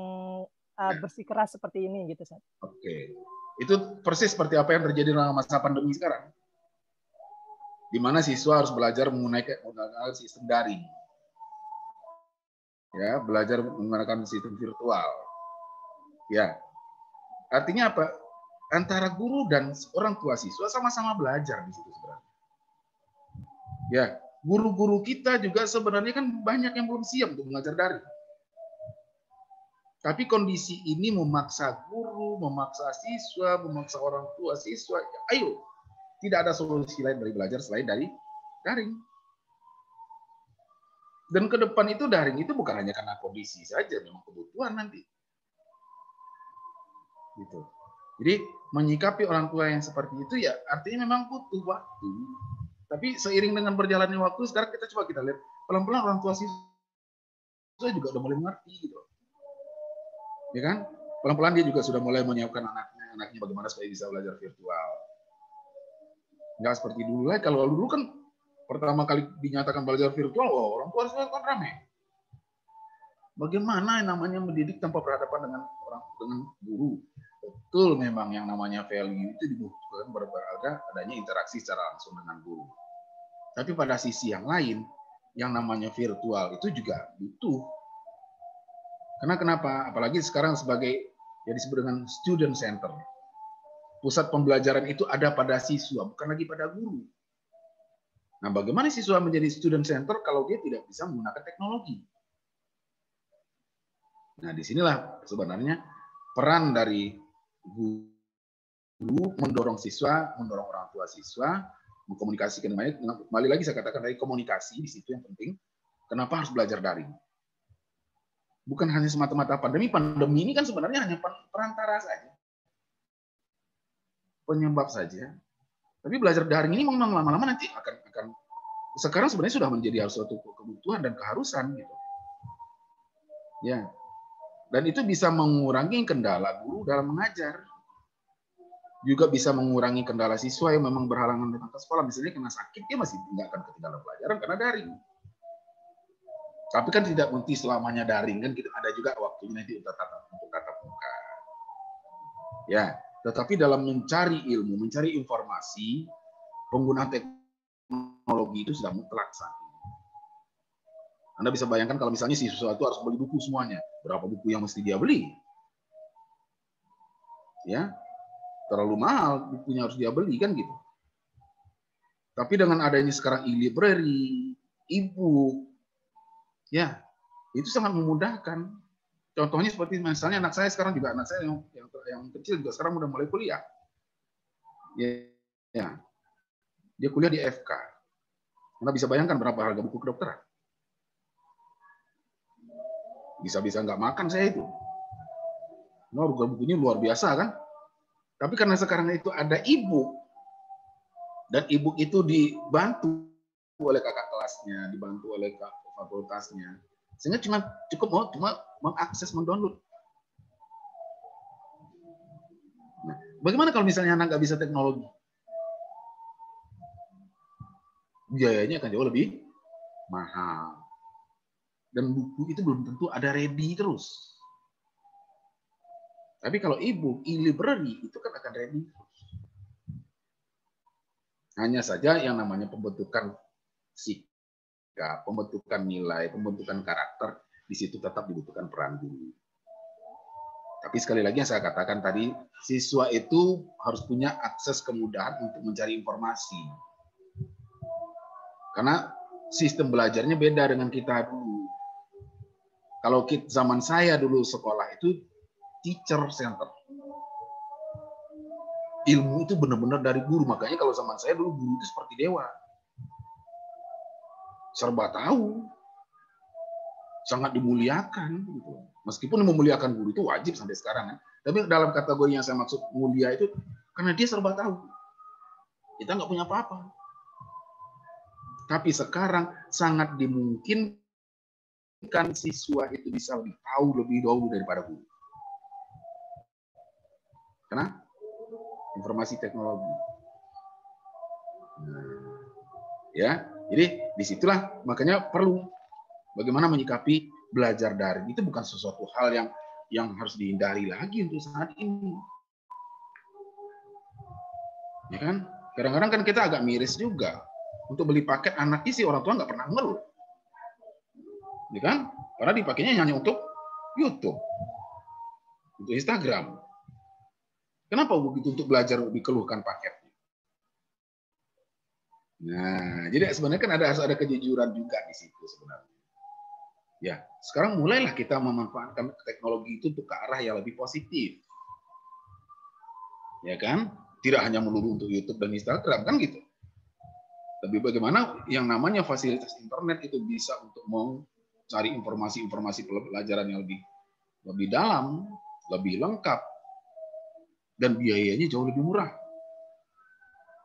bersikeras seperti ini, gitu, Sat? Oke, itu persis seperti apa yang terjadi dalam masa pandemi sekarang, di mana siswa harus belajar menggunakan sistem daring, ya, belajar menggunakan sistem virtual, ya. Artinya apa? Antara guru dan orang tua siswa sama-sama belajar di situ sebenarnya. Ya, guru-guru kita juga sebenarnya kan banyak yang belum siap untuk mengajar daring. Tapi kondisi ini memaksa guru, memaksa siswa, memaksa orang tua siswa. Ayo, tidak ada solusi lain dari belajar selain dari daring. Dan ke depan itu daring itu bukan hanya karena kondisi saja, memang kebutuhan nanti. Gitu. Jadi menyikapi orang tua yang seperti itu ya artinya memang butuh waktu. Tapi seiring dengan berjalannya waktu, sekarang kita lihat pelan-pelan orang tua siswa juga udah mulai mengerti gitu. Ya kan? Pelan-pelan dia juga sudah mulai menyiapkan anaknya bagaimana supaya bisa belajar virtual. Nggak seperti dulu lagi. Kalau dulu kan pertama kali dinyatakan belajar virtual, orang tua harus kan rame. Bagaimana yang namanya mendidik tanpa berhadapan dengan guru? Betul, memang yang namanya value itu dibutuhkan adanya interaksi secara langsung dengan guru. Tapi pada sisi yang lain, yang namanya virtual itu juga butuh. Karena kenapa? Apalagi sekarang sebagai yang disebut dengan student center. Pusat pembelajaran itu ada pada siswa, bukan lagi pada guru. Nah, bagaimana siswa menjadi student center kalau dia tidak bisa menggunakan teknologi? Nah, disinilah sebenarnya peran dari guru mendorong siswa, mendorong orang tua siswa, mengkomunikasikan baik. Kembali lagi saya katakan dari komunikasi di situ yang penting. Kenapa harus belajar daring? Bukan hanya semata-mata pandemi. Pandemi ini kan sebenarnya hanya perantara saja, penyebab saja. Tapi belajar daring ini memang lama-lama nanti akan sekarang sebenarnya sudah menjadi suatu kebutuhan dan keharusan gitu. Ya. Dan itu bisa mengurangi kendala guru dalam mengajar. Juga bisa mengurangi kendala siswa yang memang berhalangan dengan ke sekolah. Misalnya kena sakit, dia masih nggak akan ketinggalan pelajaran karena daring. Tapi kan tidak mesti selamanya daring kan, gitu. Ada juga waktunya nanti untuk tatap muka. Ya, tetapi dalam mencari ilmu, mencari informasi, penggunaan teknologi itu sudah mutlak saat ini. Anda bisa bayangkan kalau misalnya siswa itu harus beli buku semuanya, berapa buku yang mesti dia beli? Ya, terlalu mahal bukunya harus dia beli kan gitu. Tapi dengan adanya sekarang e-library, e-book, ya, itu sangat memudahkan. Contohnya seperti misalnya anak saya sekarang juga, anak saya yang kecil juga sekarang udah mulai kuliah. Ya. Dia kuliah di FK. Anda bisa bayangkan berapa harga buku kedokteran? Bisa-bisa nggak makan saya itu. Nah, harga bukunya luar biasa kan? Tapi karena sekarang itu ada e-book, dan e-book itu dibantu oleh kakak kelasnya, dibantu oleh fakultasnya, sehingga cukup mengakses, mendownload. Nah, bagaimana kalau misalnya anak nggak bisa teknologi? Biayanya akan jauh lebih mahal. Dan buku itu belum tentu ada ready terus. Tapi kalau e-book, e-library itu kan akan ready terus. Hanya saja yang namanya pembentukan sikap, pembentukan nilai, pembentukan karakter, di situ tetap dibutuhkan peran guru. Tapi sekali lagi yang saya katakan tadi, siswa itu harus punya akses kemudahan untuk mencari informasi. Karena sistem belajarnya beda dengan kita dulu. Kalau zaman saya dulu sekolah itu teacher center. Ilmu itu benar-benar dari guru. Makanya kalau zaman saya dulu guru itu seperti dewa. Serba tahu. Sangat dimuliakan. Gitu. Meskipun memuliakan guru itu wajib sampai sekarang. Ya. Tapi dalam kategori yang saya maksud mulia itu, karena dia serba tahu. Kita nggak punya apa-apa. Tapi sekarang sangat dimungkinkan siswa itu bisa lebih tahu lebih dahulu daripada guru. Karena informasi teknologi. Nah, ya, jadi disitulah makanya perlu bagaimana menyikapi belajar daring itu bukan sesuatu hal yang harus dihindari lagi untuk saat ini. Ya kan? Kadang-kadang kan kita agak miris juga untuk beli paket anaknya sih orang tua nggak pernah ngeluh. Ya kan? Karena dipakainya hanya untuk YouTube, untuk Instagram. Kenapa begitu untuk belajar dikeluhkan paketnya? Nah, jadi sebenarnya kan harus ada kejujuran juga di situ sebenarnya. Ya, sekarang mulailah kita memanfaatkan teknologi itu untuk ke arah yang lebih positif. Ya kan? Tidak hanya melulu untuk YouTube dan Instagram, kan gitu. Tapi bagaimana yang namanya fasilitas internet itu bisa untuk mau cari informasi-informasi pelajaran yang lebih dalam, lebih lengkap, dan biayanya jauh lebih murah.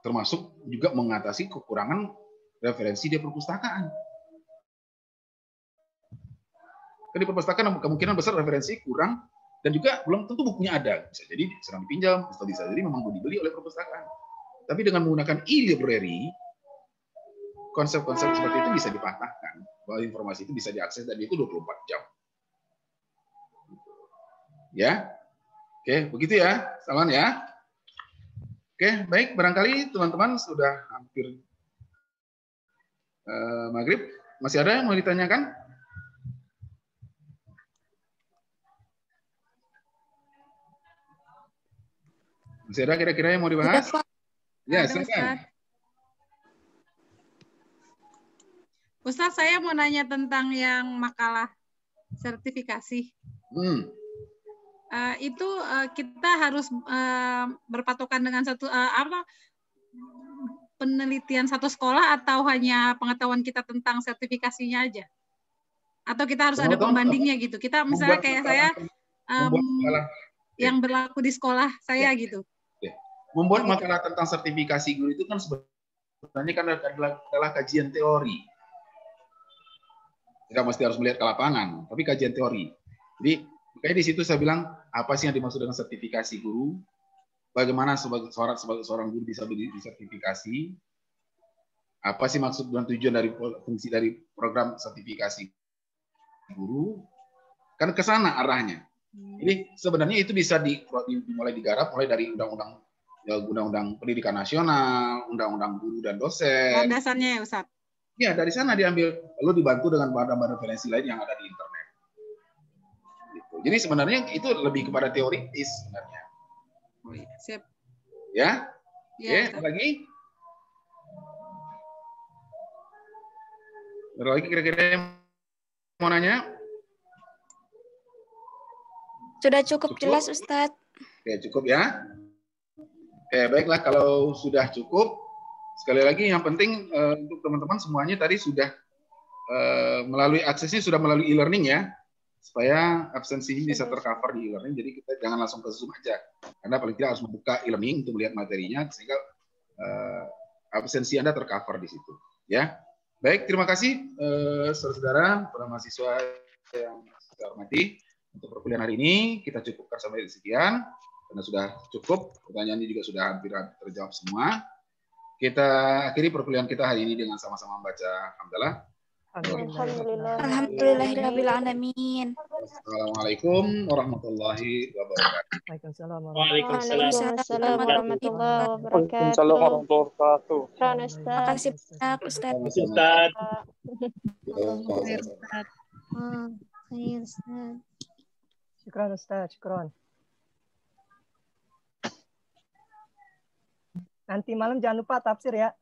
Termasuk juga mengatasi kekurangan referensi di perpustakaan. Kan di perpustakaan kemungkinan besar referensi kurang dan juga belum tentu bukunya ada. Bisa jadi sedang dipinjam, atau bisa jadi memang dibeli oleh perpustakaan. Tapi dengan menggunakan e-library, konsep-konsep seperti itu bisa dipatahkan. Bahwa informasi itu bisa diakses dan itu 24 jam. Ya, oke, begitu ya, Salman ya. Oke, baik, barangkali teman-teman sudah hampir maghrib. Masih ada yang mau ditanyakan? Masih ada kira-kira yang mau dibahas? Ya, silakan. Ustaz, saya mau nanya tentang yang makalah sertifikasi. Itu kita harus berpatokan dengan satu penelitian satu sekolah atau hanya pengetahuan kita tentang sertifikasinya aja? Atau kita harus ada pembandingnya gitu? Kita misalnya kayak saya yang berlaku di sekolah saya gitu. Membuat makalah tentang sertifikasi guru itu kan sebenarnya kan adalah kajian teori. Kita mesti harus melihat ke lapangan, tapi kajian teori. Jadi makanya di situ saya bilang apa sih yang dimaksud dengan sertifikasi guru? Bagaimana sebagai seorang guru bisa disertifikasi? Apa sih maksud dan tujuan dari fungsi dari program sertifikasi guru? Kan ke sana arahnya. Jadi sebenarnya itu bisa dimulai digarap mulai dari Undang-Undang Pendidikan Nasional, Undang-Undang Guru dan Dosen. Landasannya ya, Ustaz? Ya, dari sana diambil, lalu dibantu dengan bahan-bahan referensi lain yang ada di internet. Gitu. Jadi sebenarnya itu lebih kepada teoritis sebenarnya. Oh, iya. Siap. Ya? Ya, Oke, lagi? Ada lagi kira-kira yang mau nanya? Sudah cukup jelas, Ustadz. Oke, cukup ya. Oke, baiklah kalau sudah cukup. Sekali lagi yang penting untuk teman-teman semuanya tadi sudah melalui aksesnya sudah melalui e-learning ya. Supaya absensi ini bisa tercover di e-learning. Jadi kita jangan langsung ke Zoom aja. Karena paling tidak harus membuka e-learning untuk melihat materinya sehingga absensi Anda tercover di situ. Ya. Baik, terima kasih saudara-saudara, para mahasiswa yang saya hormati. Untuk perkuliahan hari ini kita cukupkan sampai sekian. Karena sudah cukup, pertanyaannya juga sudah hampir terjawab semua. Kita akhiri perkuliahan kita hari ini dengan sama-sama membaca hamdalah. Alhamdulillahirabbil alamin. Assalamualaikum warahmatullahi wabarakatuh. Waalaikumsalam warahmatullahi wabarakatuh. Waalaikumsalam warahmatullahi wabarakatuh. Terima kasih, Ustaz. Syukran Ustaz, syukran. Nanti malam jangan lupa tafsir ya.